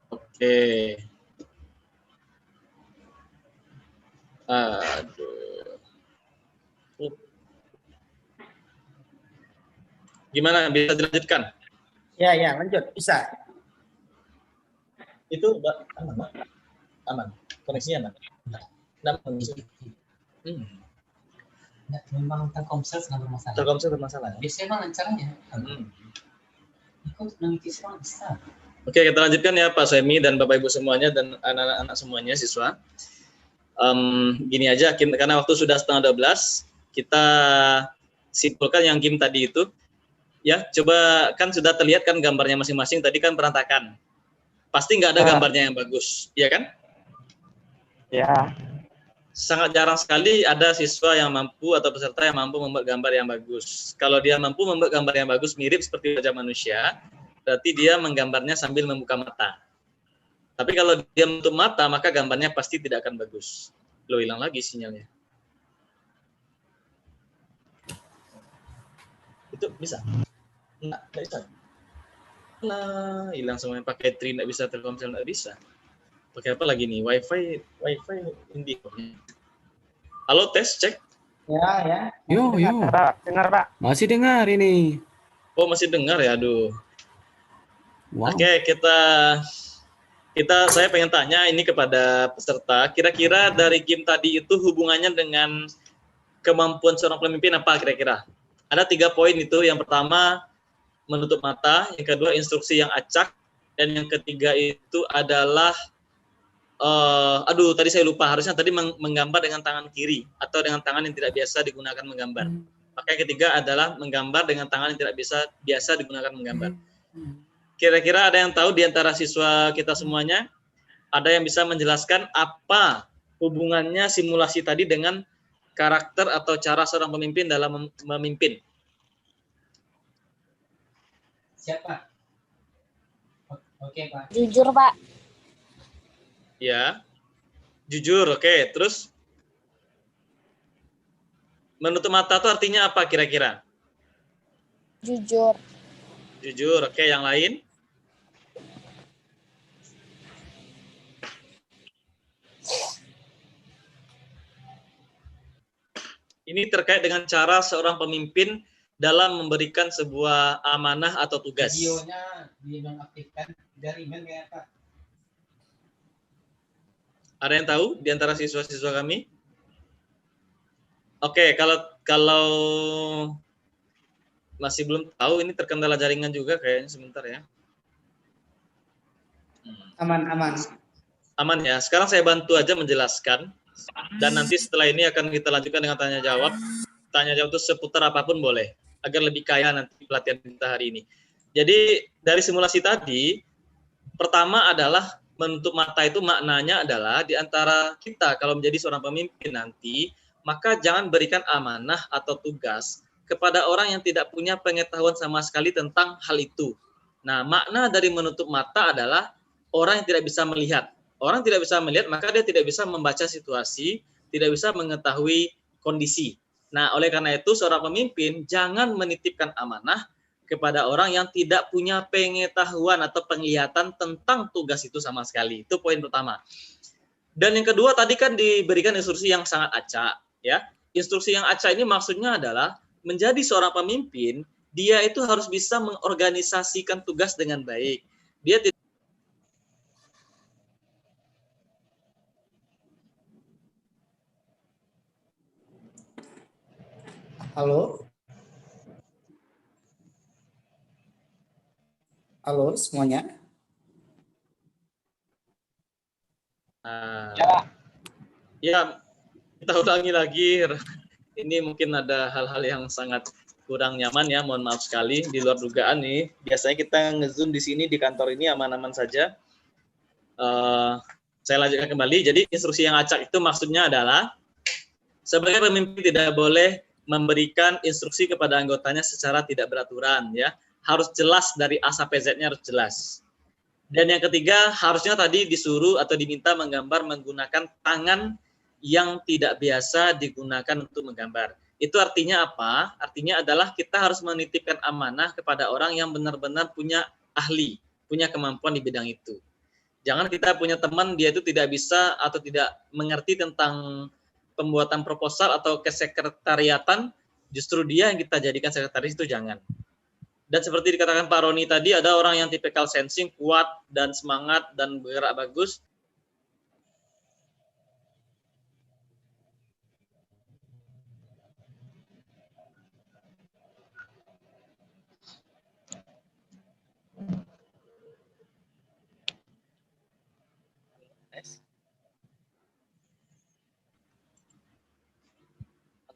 Oke. Aduh. Gimana? Bisa dilanjutkan? Ya, lanjut. Bisa. Itu aman, Pak. Aman. Koneksinya aman. Memang Telkomsel sedang bermasalah. Telkomsel bermasalah. Biasanya emang lancarnya. Ikut nanti semua bisa. Oke, kita lanjutkan ya Pak Suemi dan Bapak Ibu semuanya dan anak-anak semuanya siswa. Gini aja, Kim, karena waktu sudah 11:30, kita simpulkan yang Kim tadi itu. Ya, coba kan sudah terlihat kan gambarnya masing-masing tadi kan berantakan. Pasti nggak ada gambarnya yang bagus, iya kan? Ya. Sangat jarang sekali ada siswa yang mampu atau peserta yang mampu membuat gambar yang bagus. Kalau dia mampu membuat gambar yang bagus mirip seperti wajah manusia, berarti dia menggambarnya sambil membuka mata. Tapi kalau dia menutup mata, maka gambarnya pasti tidak akan bagus. Loh, hilang lagi sinyalnya. Itu bisa? Nggak bisa. Nah, hilang semuanya. Pakai Tri nggak bisa, Telkomsel nggak bisa. Pakai apa lagi nih? Wifi Indico. Halo, tes, cek. Ya. Yo. Dengar, Pak. Masih dengar ini. Oh, masih dengar ya, aduh. Wow. Oke, saya pengen tanya ini kepada peserta. Kira-kira dari game tadi itu hubungannya dengan kemampuan seorang pemimpin apa kira-kira? Ada 3 poin itu. Yang pertama, menutup mata. Yang kedua, instruksi yang acak. Dan yang ketiga itu adalah tadi saya lupa, harusnya tadi menggambar dengan tangan kiri atau dengan tangan yang tidak biasa digunakan menggambar. Maka yang ketiga adalah menggambar dengan tangan yang tidak biasa digunakan menggambar. Kira-kira ada yang tahu di antara siswa kita semuanya? Ada yang bisa menjelaskan apa hubungannya simulasi tadi dengan karakter atau cara seorang pemimpin dalam memimpin? Siapa? Oke, Pak. Jujur, Pak. Ya, jujur, oke. Terus menutup mata itu artinya apa kira-kira? Jujur. Jujur, oke. Yang lain? Ini terkait dengan cara seorang pemimpin dalam memberikan sebuah amanah atau tugas. Videonya dinonaktifkan dari email kayak apa? Ada yang tahu di antara siswa-siswa kami? Oke, kalau masih belum tahu, ini terkendala jaringan juga kayaknya, sebentar ya. Aman. Aman ya. Sekarang saya bantu aja menjelaskan. Dan nanti setelah ini akan kita lanjutkan dengan tanya jawab. Tanya jawab itu seputar apapun boleh, agar lebih kaya nanti pelatihan kita hari ini. Jadi dari simulasi tadi, pertama adalah menutup mata itu maknanya adalah di antara kita kalau menjadi seorang pemimpin nanti, maka jangan berikan amanah atau tugas kepada orang yang tidak punya pengetahuan sama sekali tentang hal itu. Nah, makna dari menutup mata adalah orang yang tidak bisa melihat. Orang tidak bisa melihat, maka dia tidak bisa membaca situasi, tidak bisa mengetahui kondisi. Nah, oleh karena itu seorang pemimpin jangan menitipkan amanah kepada orang yang tidak punya pengetahuan atau penglihatan tentang tugas itu sama sekali. Itu poin pertama. Dan yang kedua tadi kan diberikan instruksi yang sangat acak, ya. Instruksi yang acak ini maksudnya adalah menjadi seorang pemimpin, dia itu harus bisa mengorganisasikan tugas dengan baik. Dia tidak Halo semuanya. Ya, kita ulangi lagi. Ini mungkin ada hal-hal yang sangat kurang nyaman ya, mohon maaf sekali, di luar dugaan nih. Biasanya kita nge-zoom di sini di kantor ini aman-aman saja. Saya lanjutkan kembali. Jadi instruksi yang acak itu maksudnya adalah sebagai pemimpin tidak boleh memberikan instruksi kepada anggotanya secara tidak beraturan ya. Harus jelas dari A sampai Z-nya harus jelas. Dan yang ketiga, harusnya tadi disuruh atau diminta menggambar menggunakan tangan yang tidak biasa digunakan untuk menggambar. Itu artinya apa? Artinya adalah kita harus menitipkan amanah kepada orang yang benar-benar punya ahli, punya kemampuan di bidang itu. Jangan kita punya teman, dia itu tidak bisa atau tidak mengerti tentang pembuatan proposal atau kesekretariatan, justru dia yang kita jadikan sekretaris, itu jangan. Dan seperti dikatakan Pak Roni tadi, ada orang yang tipikal sensing, kuat dan semangat dan bergerak bagus.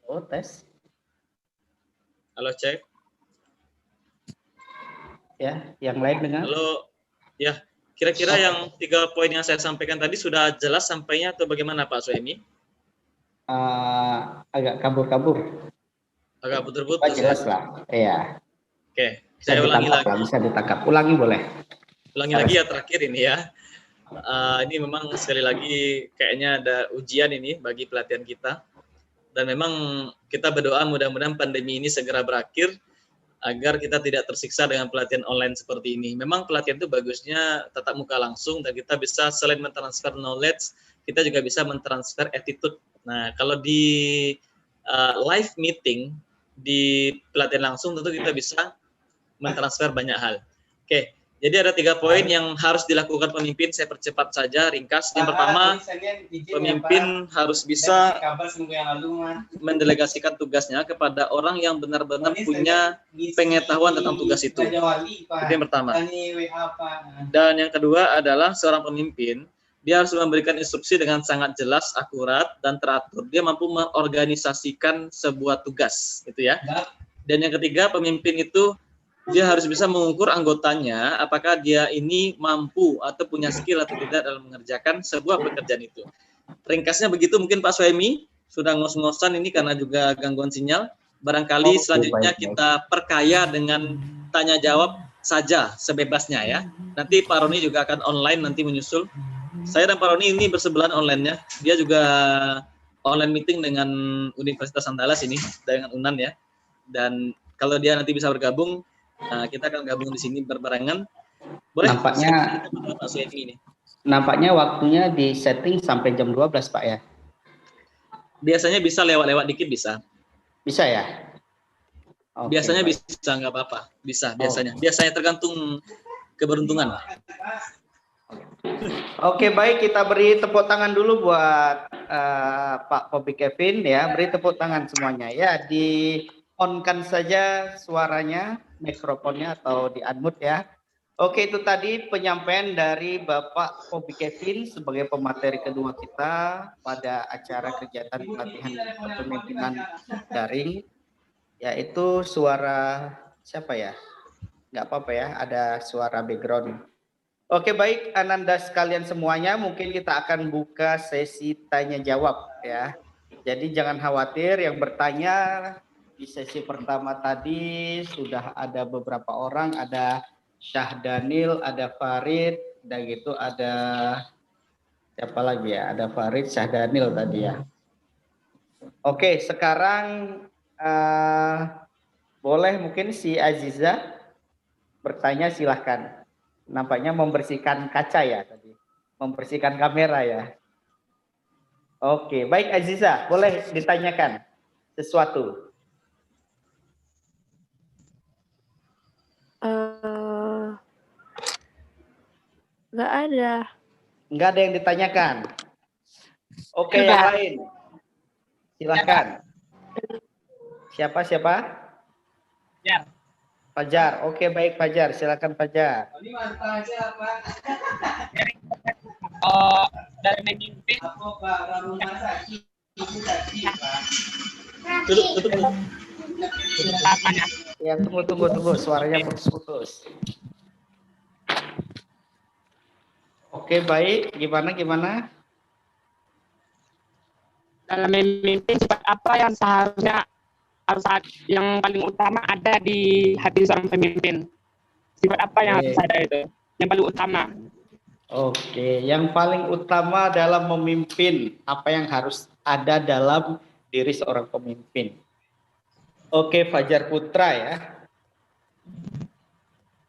Halo, tes. Halo, cek. Ya, yang lain dengar? Halo, ya. Kira-kira yang 3 poin yang saya sampaikan tadi sudah jelas sampainya atau bagaimana Pak Suemi? Agak kabur-kabur. Agak putus-putus. Jelas lah, iya. Oke, saya ulangi lagi. Bisa ditangkap. Ulangi boleh. Ulangi lagi ya terakhir ini ya. Ini memang sekali lagi kayaknya ada ujian ini bagi pelatihan kita. Dan memang kita berdoa mudah-mudahan pandemi ini segera berakhir agar kita tidak tersiksa dengan pelatihan online seperti ini. Memang pelatihan itu bagusnya tatap muka langsung dan kita bisa selain mentransfer knowledge, kita juga bisa mentransfer attitude. Nah, kalau di live meeting, di pelatihan langsung tentu kita bisa mentransfer banyak hal. Oke, jadi ada 3 poin yang harus dilakukan pemimpin. Saya percepat saja, ringkas. Yang pertama, pemimpin harus bisa mendelegasikan tugasnya kepada orang yang benar-benar punya pengetahuan tentang tugas itu. Itu yang pertama. Dan yang kedua adalah seorang pemimpin, dia harus memberikan instruksi dengan sangat jelas, akurat, dan teratur. Dia mampu mengorganisasikan sebuah tugas, gitu ya. Dan yang ketiga, pemimpin itu dia harus bisa mengukur anggotanya apakah dia ini mampu atau punya skill atau tidak dalam mengerjakan sebuah pekerjaan itu. Ringkasnya begitu mungkin Pak Suemi, sudah ngos-ngosan ini karena juga gangguan sinyal. Barangkali selanjutnya kita perkaya dengan tanya jawab saja sebebasnya ya. Nanti Pak Roni juga akan online nanti menyusul. Saya dan Pak Roni ini bersebelahan online-nya. Dia juga online meeting dengan Universitas Andalas ini, dengan UNAN ya. Dan kalau dia nanti bisa bergabung, kita akan gabung di sini berbarengan. Boleh? Nampaknya waktunya di setting sampai jam 12 Pak ya? Biasanya bisa lewat-lewat dikit bisa. Bisa ya? Okay, biasanya baik. Bisa, nggak apa-apa. Bisa, biasanya. Biasanya tergantung keberuntungan. Oke, baik. Kita beri tepuk tangan dulu buat Pak Pobi Kevin ya. Beri tepuk tangan semuanya ya. Di-on-kan saja suaranya, mikrofonnya atau di-unmute ya. Oke, itu tadi penyampaian dari Bapak Pobi Kevin sebagai pemateri kedua kita pada acara kegiatan pelatihan kepemimpinan daring, yaitu suara siapa ya? Nggak apa-apa ya, ada suara background. Oke, baik Ananda sekalian semuanya, mungkin kita akan buka sesi tanya jawab ya. Jadi jangan khawatir, yang bertanya di sesi pertama tadi sudah ada beberapa orang, ada Syahdanil, ada Farid, dan gitu ada siapa lagi ya? Ada Farid, Syahdanil tadi ya. Oke, sekarang boleh mungkin si Aziza bertanya, silahkan. Nampaknya membersihkan kaca ya tadi, membersihkan kamera ya. Oke, baik Aziza, boleh ditanyakan sesuatu. Nggak ada. Nggak ada yang ditanyakan. Oke, yang lain. Silahkan. Siapa? Ya. Fajar. Oke, baik Fajar. Silakan Fajar. Dari memimpin. Tutup. Ya, tunggu. Suaranya putus-putus. Oke, baik. Gimana? Dalam memimpin sifat apa yang seharusnya yang paling utama ada di hati seorang pemimpin? Sifat apa yang harus ada itu? Yang paling utama. Oke, yang paling utama dalam memimpin, apa yang harus ada dalam diri seorang pemimpin? Oke, Fajar Putra ya.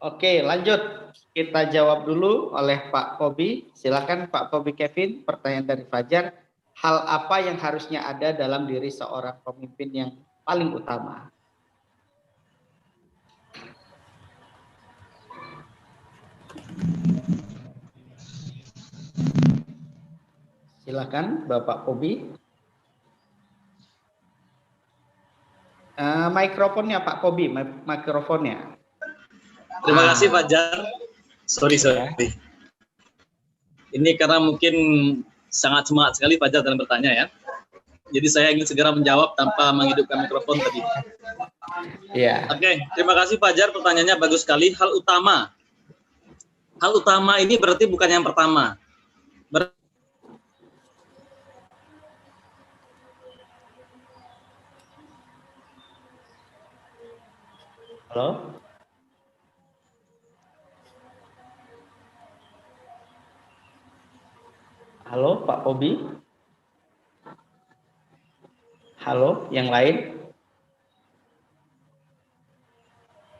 Oke, lanjut. Kita jawab dulu oleh Pak Kobi. Silakan Pak Kobi Kevin, pertanyaan dari Fajar. Hal apa yang harusnya ada dalam diri seorang pemimpin yang paling utama? Silakan Bapak Kobi. Mikrofonnya Pak Kobi, mikrofonnya. Terima kasih Fajar. Sorry. Ini karena mungkin sangat semangat sekali Fajar dalam bertanya ya. Jadi saya ingin segera menjawab tanpa menghidupkan mikrofon tadi. Iya. Oke, terima kasih Fajar, pertanyaannya bagus sekali. Hal utama ini berarti bukan yang pertama. Halo? Halo Pak Kobi? Halo, yang lain?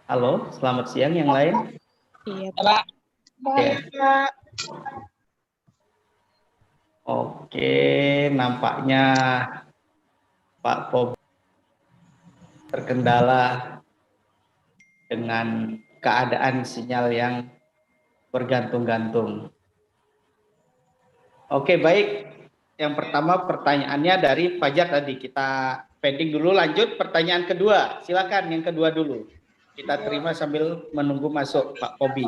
Halo, selamat siang yang lain. Iya, Pak. Oke, nampaknya Pak Kobi terkendala dengan keadaan sinyal yang bergantung-gantung. Oke, baik. Yang pertama pertanyaannya dari Fajar tadi. Kita pending dulu, lanjut pertanyaan kedua. Silakan yang kedua dulu. Kita terima sambil menunggu masuk Pak Kobi.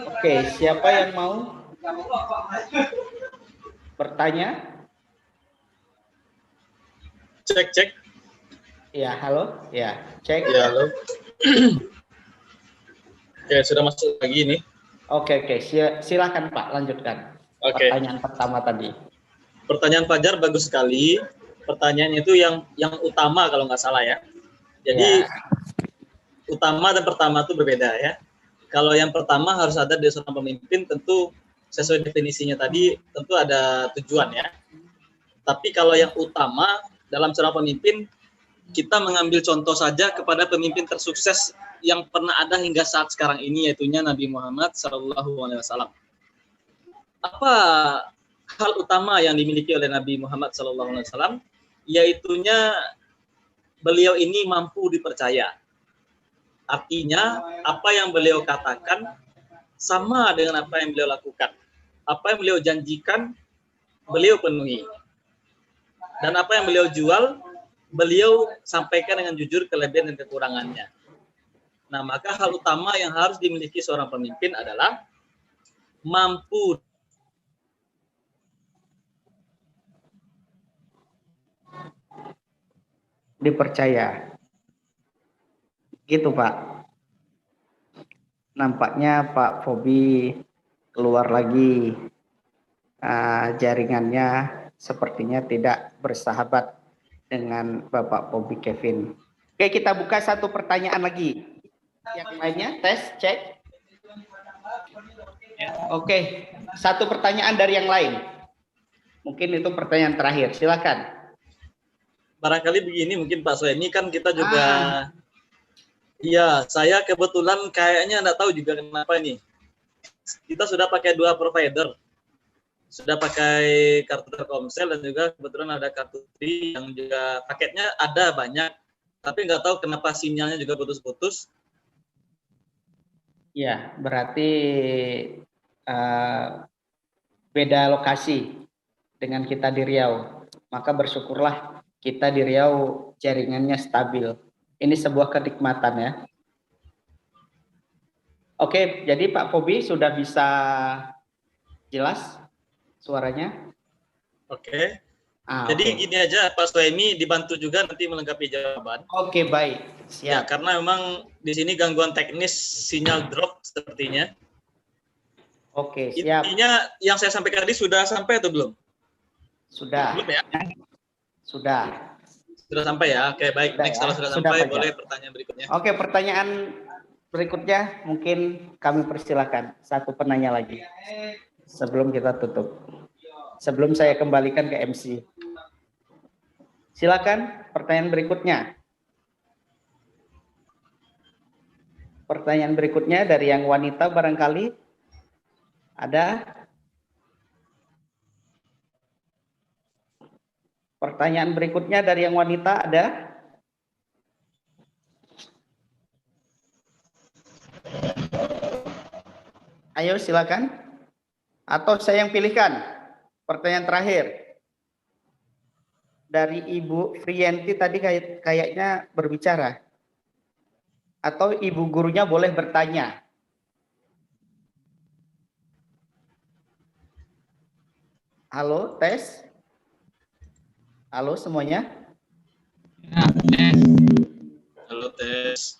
Oke, siapa yang mau bertanya? Cek. Ya, halo. Ya, cek. Ya, halo. Oke, sudah masuk lagi ini. Oke. Silakan Pak, lanjutkan. Oke. Pertanyaan pertama tadi. Pertanyaan Fajar bagus sekali. Pertanyaan itu yang utama kalau nggak salah ya. Jadi utama dan pertama itu berbeda ya. Kalau yang pertama harus ada di seorang pemimpin, tentu sesuai definisinya tadi, tentu ada tujuan ya. Tapi kalau yang utama dalam seorang pemimpin, kita mengambil contoh saja kepada pemimpin tersukses yang pernah ada hingga saat sekarang ini, yaitunya Nabi Muhammad SAW. Apa hal utama yang dimiliki oleh Nabi Muhammad SAW? Yaitunya beliau ini mampu dipercaya. Artinya apa yang beliau katakan sama dengan apa yang beliau lakukan. Apa yang beliau janjikan, beliau penuhi. Dan apa yang beliau jual, beliau sampaikan dengan jujur kelebihan dan kekurangannya. Nah, maka hal utama yang harus dimiliki seorang pemimpin adalah mampu dipercaya. Gitu Pak. Nampaknya Pak Fobi keluar lagi. Jaringannya sepertinya tidak bersahabat dengan Bapak Fobi Kevin. Oke, kita buka satu pertanyaan lagi. Yang lainnya, tes, cek. Oke, satu pertanyaan dari yang lain. Mungkin itu pertanyaan terakhir. Silakan. Barangkali begini, mungkin Pak Soemi kan kita juga, iya, saya kebetulan kayaknya nggak tahu juga kenapa ini. Kita sudah pakai 2 provider, sudah pakai kartu Telkomsel dan juga kebetulan ada kartu Tri yang juga paketnya ada banyak, tapi nggak tahu kenapa sinyalnya juga putus-putus. Ya, berarti beda lokasi dengan kita di Riau. Maka bersyukurlah kita di Riau jaringannya stabil. Ini sebuah kenikmatan ya. Oke, jadi Pak Fobi sudah bisa jelas suaranya? Oke. Jadi oke. gini aja, Pak Suhaimi dibantu juga nanti melengkapi jawaban. Oke, baik. Siap. Ya, karena memang di sini gangguan teknis sinyal drop sepertinya. Oke, siap. Intinya yang saya sampaikan tadi sudah sampai atau belum? Sudah. Belum ya? Sudah. Sudah sampai ya? Oke, baik. Sudah Next, ya? kalau sudah Sudah, sampai, Pak, boleh ya? pertanyaan berikutnya. Oke, pertanyaan berikutnya mungkin kami persilahkan. Satu penanya lagi. Sebelum kita tutup. Sebelum saya kembalikan ke MC. Silakan pertanyaan berikutnya. Pertanyaan berikutnya dari yang wanita barangkali. Ada? Pertanyaan berikutnya dari yang wanita ada? Ayo silakan. Atau saya yang pilihkan. Pertanyaan terakhir. Dari Ibu Friyanti tadi kayaknya berbicara. Atau ibu gurunya boleh bertanya. Halo, tes. Halo semuanya. Halo, tes.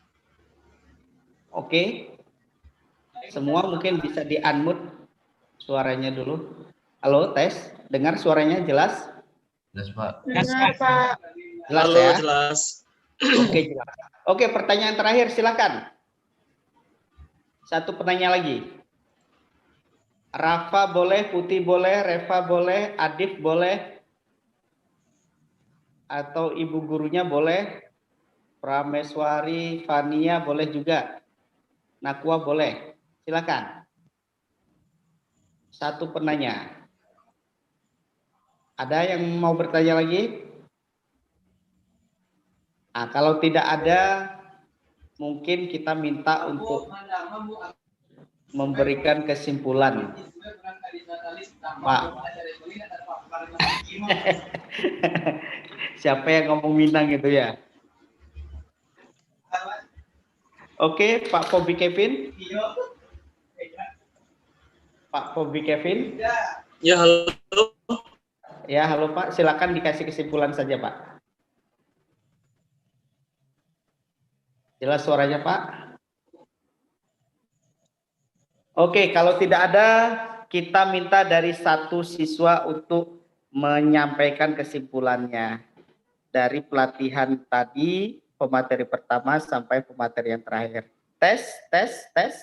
Oke. Semua mungkin bisa di-unmute suaranya dulu. Halo, tes. Dengar suaranya jelas? Jelas, Pak. Benar, Pak. Jelas Halo, ya? jelas. Oke, jelas. Oke, pertanyaan terakhir silakan. Satu penanya lagi. Rafa boleh, Putih boleh, Reva boleh, Adif boleh, atau ibu gurunya boleh, Prameswari, Fania boleh juga, Nakwa boleh. Silakan. Satu penanya. Ada yang mau bertanya lagi? Nah, kalau tidak ada, mungkin kita minta untuk memberikan kesimpulan. Pak. Siapa yang ngomong Minang itu ya? Oke, Pak Pobi Kevin. Pak Pobi Kevin. Ya, halo. Ya, halo Pak. Silakan dikasih kesimpulan saja, Pak. Jelas suaranya, Pak? Oke, kalau tidak ada, kita minta dari satu siswa untuk menyampaikan kesimpulannya. Dari pelatihan tadi, pemateri pertama sampai pemateri yang terakhir. Tes, tes, tes.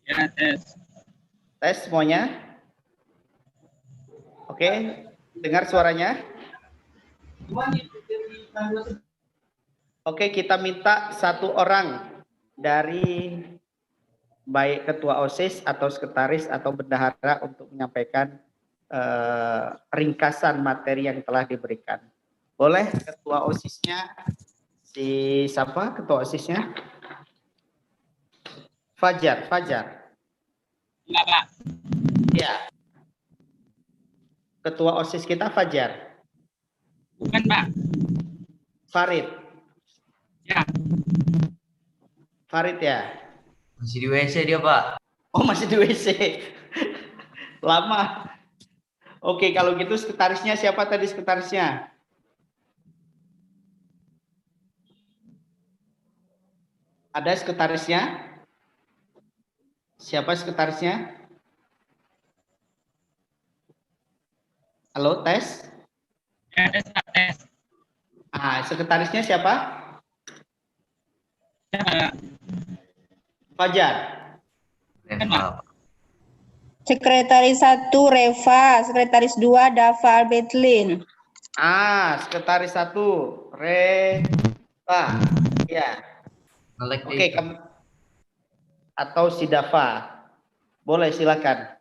Ya, tes. Tes semuanya. Oke, dengar suaranya? Oke, kita minta satu orang dari baik ketua OSIS atau sekretaris atau bendahara untuk menyampaikan ringkasan materi yang telah diberikan. Boleh ketua OSIS-nya si siapa ketua OSIS-nya? Fajar, Fajar. Ya, Pak. Ya. Ketua OSIS kita Fajar. Bukan, Pak. Farid. Ya. Farid ya. Masih di WC dia, Pak. Oh, masih di WC. Lama. Oke, kalau gitu sekretarisnya siapa tadi sekretarisnya? Ada sekretarisnya? Siapa sekretarisnya? Halo, tes? Ya, tes, Pak, tes. Sekretarisnya siapa? Siapa? Fajar. Sekretaris 1 Reva, sekretaris 2 Dava Albertlin. Sekretaris 1 Reva. Ya. Oke, kamu atau si Dava. Boleh silakan.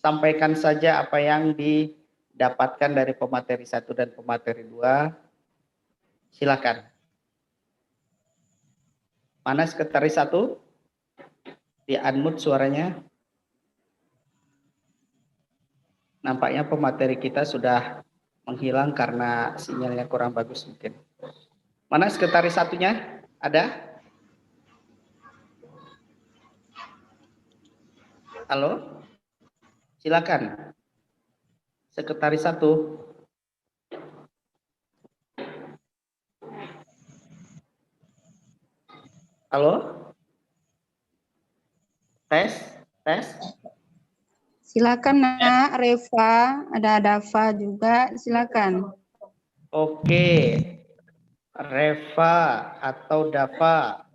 Sampaikan saja apa yang didapatkan dari pemateri 1 dan pemateri 2. Silakan. Mana sekretaris 1? Di-unmute suaranya. Nampaknya pemateri kita sudah menghilang karena sinyalnya kurang bagus mungkin. Mana sekretaris 1-nya? Ada? Halo? Silakan. Sekretaris 1. Halo? Tes? Silakan Nak, Reva, ada Dava juga, silakan. Oke. Reva atau Dava.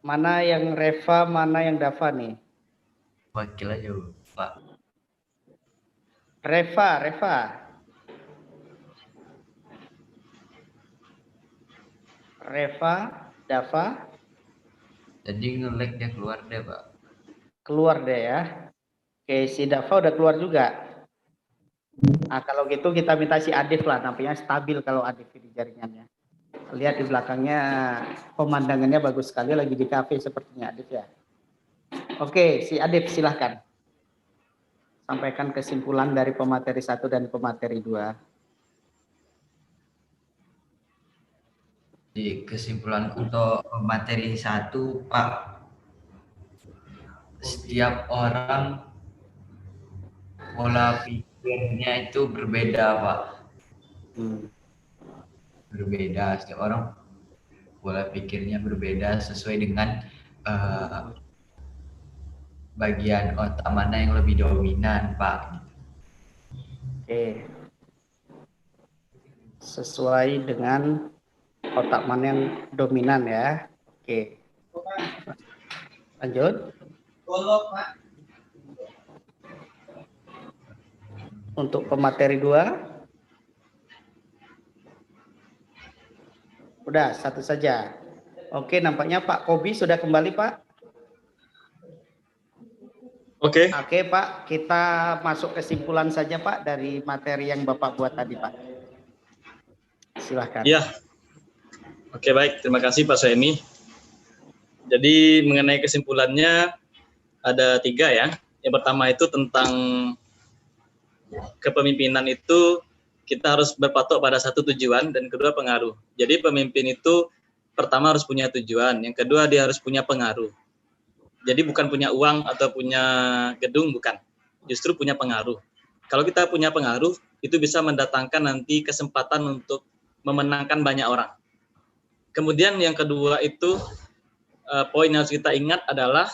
Mana yang Reva, mana yang Dava nih? Wakil aja Pak. Reva. Reva, Dava. Jadi nge-lag dia keluar deh Pak. Keluar deh ya. Oke, si Dava udah keluar juga. Nah, kalau gitu kita minta si Adif lah, nampaknya stabil kalau Adif di jaringannya. Lihat di belakangnya pemandangannya bagus sekali, lagi di kafe sepertinya Adif ya. Oke, si Adif silahkan. Sampaikan kesimpulan dari pemateri 1 dan pemateri 2. Di kesimpulan untuk materi 1 Pak, setiap orang pola pikirnya itu berbeda Pak. Berbeda, setiap orang pola pikirnya berbeda sesuai dengan bagian otak mana yang lebih dominan Pak. Oke. Sesuai dengan otak mana yang dominan ya. Oke. Lanjut. Untuk pemateri 2. Udah, satu saja. Oke, nampaknya Pak Kobi sudah kembali, Pak. Oke. Oke, Pak. Kita masuk kesimpulan saja, Pak, dari materi yang Bapak buat tadi, Pak. Silahkan. Iya. Oke, baik. Terima kasih Pak Suemi. Jadi mengenai kesimpulannya ada 3 ya. Yang pertama itu tentang kepemimpinan itu kita harus berpatok pada satu tujuan, dan kedua pengaruh. Jadi pemimpin itu pertama harus punya tujuan, yang kedua dia harus punya pengaruh. Jadi bukan punya uang atau punya gedung, bukan. Justru punya pengaruh. Kalau kita punya pengaruh, itu bisa mendatangkan nanti kesempatan untuk memenangkan banyak orang. Kemudian yang kedua itu, poin yang harus kita ingat adalah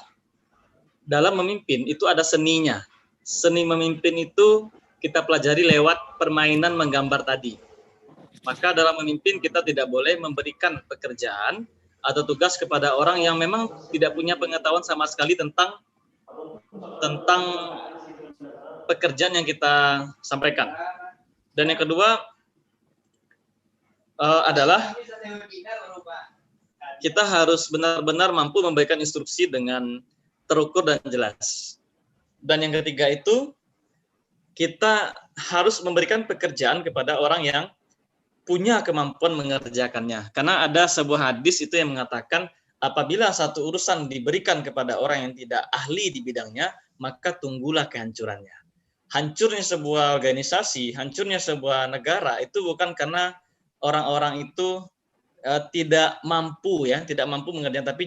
dalam memimpin itu ada seninya. Seni memimpin itu kita pelajari lewat permainan menggambar tadi. Maka dalam memimpin kita tidak boleh memberikan pekerjaan atau tugas kepada orang yang memang tidak punya pengetahuan sama sekali tentang pekerjaan yang kita sampaikan. Dan yang kedua adalah kita harus benar-benar mampu memberikan instruksi dengan terukur dan jelas. Dan yang ketiga itu kita harus memberikan pekerjaan kepada orang yang punya kemampuan mengerjakannya. Karena ada sebuah hadis itu yang mengatakan apabila satu urusan diberikan kepada orang yang tidak ahli di bidangnya, maka tunggulah kehancurannya. Hancurnya sebuah organisasi, hancurnya sebuah negara itu bukan karena orang-orang itu tidak mampu mengerjakan,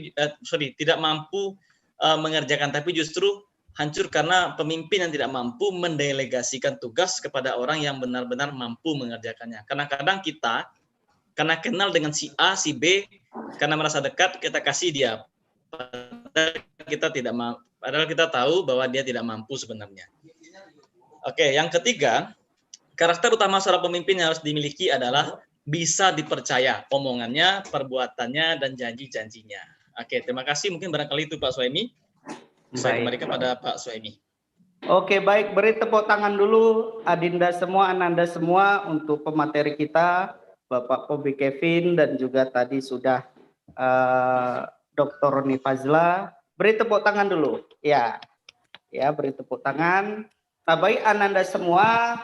tapi justru hancur karena pemimpin yang tidak mampu mendelegasikan tugas kepada orang yang benar-benar mampu mengerjakannya. Kadang-kadang kita, karena kenal dengan si A, si B, karena merasa dekat, kita kasih dia. Padahal kita tahu bahwa dia tidak mampu sebenarnya. Oke, yang ketiga, karakter utama seorang pemimpin yang harus dimiliki adalah bisa dipercaya omongannya, perbuatannya, dan janji-janjinya. Oke, terima kasih. Mungkin barangkali itu Pak Suemi. Saya kembali kepada Pak Suemi. Oke, baik. Beri tepuk tangan dulu Adinda semua, Ananda semua untuk pemateri kita, Bapak Kobi Kevin, dan juga tadi sudah Dr. Roni Fazla. Beri tepuk tangan dulu. Ya, beri tepuk tangan. Nah, baik Ananda semua,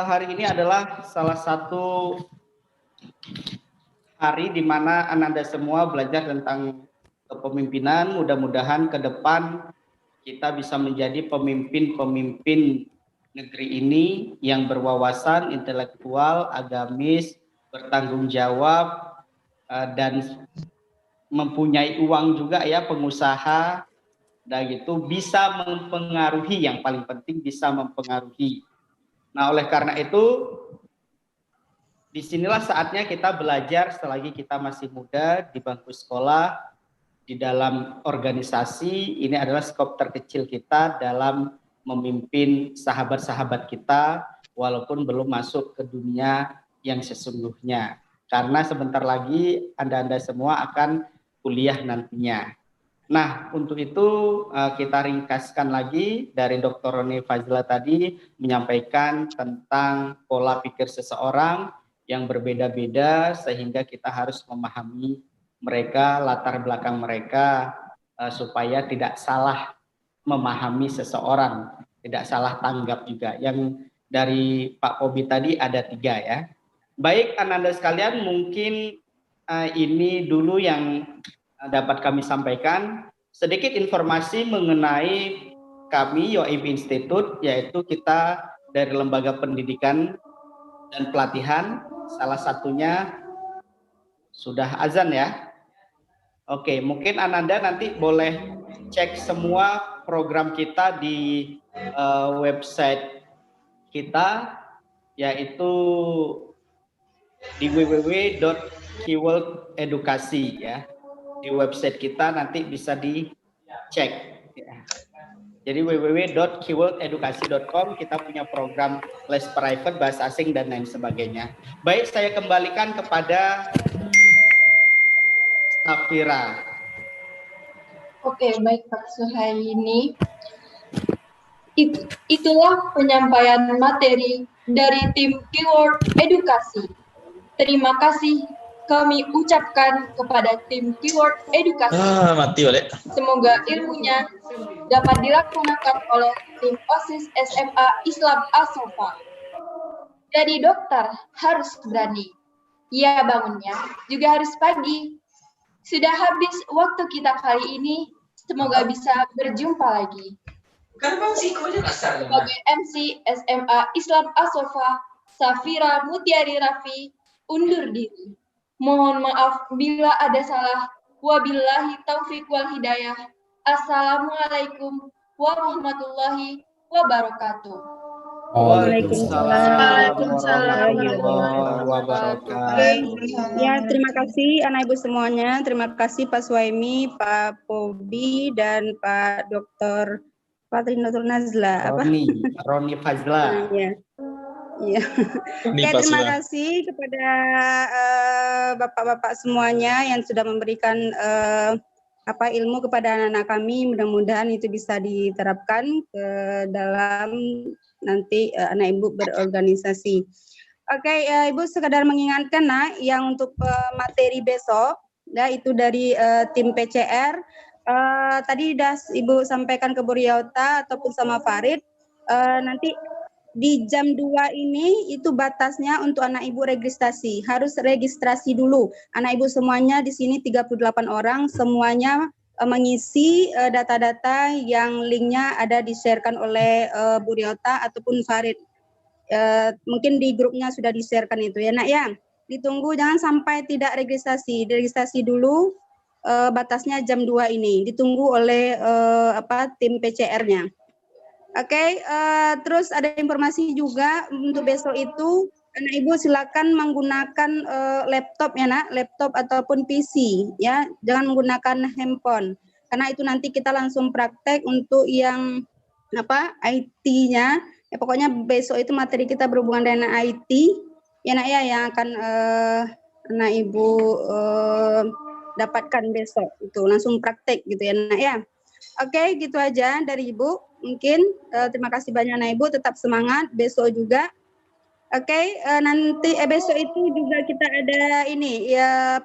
hari ini adalah salah satu hari di mana Ananda semua belajar tentang kepemimpinan. Mudah-mudahan ke depan kita bisa menjadi pemimpin-pemimpin negeri ini yang berwawasan, intelektual, agamis, bertanggung jawab, dan mempunyai uang juga ya, pengusaha, dan itu bisa mempengaruhi, yang paling penting bisa mempengaruhi. Nah, oleh karena itu disinilah saatnya kita belajar selagi kita masih muda di bangku sekolah, di dalam organisasi. Ini adalah skop terkecil kita dalam memimpin sahabat-sahabat kita walaupun belum masuk ke dunia yang sesungguhnya. Karena sebentar lagi Anda-Anda semua akan kuliah nantinya. Nah, untuk itu kita ringkaskan lagi dari Dr. Roni Fazla tadi menyampaikan tentang pola pikir seseorang yang berbeda-beda sehingga kita harus memahami mereka, latar belakang mereka supaya tidak salah memahami seseorang, tidak salah tanggap juga. Yang dari Pak Pobi tadi ada 3 ya. Baik, Anda sekalian, mungkin ini dulu yang dapat kami sampaikan. Sedikit informasi mengenai kami YOIB Institute, yaitu kita dari Lembaga Pendidikan dan Pelatihan, salah satunya sudah azan ya. Oke, mungkin Ananda nanti boleh cek semua program kita di website kita, yaitu di www.keyworldedukasi ya. Di website kita nanti bisa dicek ya. Jadi www.keyworldedukasi.com, kita punya program les private bahasa asing dan lain sebagainya. Baik, saya kembalikan kepada Safira. Oke, baik Pak Suhaini. Itulah penyampaian materi dari tim Keyword Edukasi. Terima kasih kami ucapkan kepada tim Keyword Edukasi. Mati balik. Semoga ilmunya dapat dilaksanakan oleh tim OSIS SMA Islam As-Sofa. Jadi dokter harus berani. Ya, bangunnya juga harus pagi. Sudah habis waktu kita kali ini. Semoga bisa berjumpa lagi. Sebagai MC SMA Islam As-Sofa, Safira Mutiari Raffi, undur diri. Mohon maaf bila ada salah. Wabillahi taufiq wal hidayah. Assalamualaikum warahmatullahi wabarakatuh. Waalaikumsalam warahmatullahi wabarakatuh. Ya, terima kasih anak ibu semuanya. Terima kasih Pak Suhaimi, Pak Pobi, dan Pak Dr. Fatrinatul Nazla. Roni Fazla. Ya. Iya. Oke, terima kasih kepada bapak-bapak semuanya yang sudah memberikan ilmu kepada anak-anak kami. Mudah-mudahan itu bisa diterapkan ke dalam nanti anak ibu berorganisasi. Oke, ibu sekadar mengingatkan yang untuk materi besok, ya itu dari tim PCR. Tadi sudah ibu sampaikan ke Bu Riauta ataupun sama Farid. Nanti di jam 2 ini itu batasnya untuk anak ibu registrasi. Harus registrasi dulu. Anak ibu semuanya di sini 38 orang, semuanya mengisi data-data yang linknya ada di-sharekan oleh Bu Riauta ataupun Farid. Mungkin di grupnya sudah di-sharekan itu ya nak ya. Ditunggu, jangan sampai tidak registrasi. Registrasi dulu, batasnya jam 2 ini. Ditunggu oleh tim PCR-nya. Oke, terus ada informasi juga untuk besok itu anak ibu silakan menggunakan laptop ya nak, laptop ataupun PC ya, jangan menggunakan handphone karena itu nanti kita langsung praktek untuk yang IT-nya. Ya pokoknya besok itu materi kita berhubungan dengan IT ya nak ya, yang akan anak ibu dapatkan besok itu langsung praktek gitu ya nak ya. Oke, gitu aja dari ibu. Mungkin terima kasih banyak anak ibu, tetap semangat besok juga. Oke, nanti besok itu juga kita ada ini ya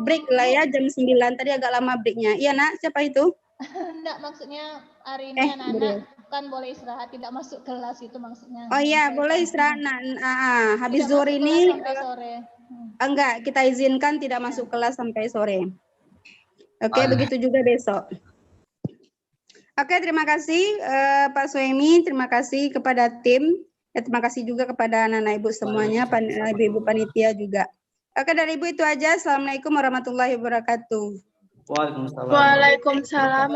break lah ya jam 9 tadi agak lama breaknya. Iya nak, siapa itu? Enggak, maksudnya hari ini anak-anak kan boleh istirahat, tidak masuk kelas itu maksudnya. Oh iya, boleh istirahat. Habis zuhur ini sampai sore. Enggak, kita izinkan tidak masuk kelas sampai sore. Oke, begitu juga besok. Oke, terima kasih Pak Suhaimi, terima kasih kepada tim, ya, terima kasih juga kepada anak-anak ibu semuanya, ibu panitia juga. Oke, dari ibu itu aja. Assalamualaikum warahmatullahi wabarakatuh. Waalaikumsalam. Waalaikumsalam.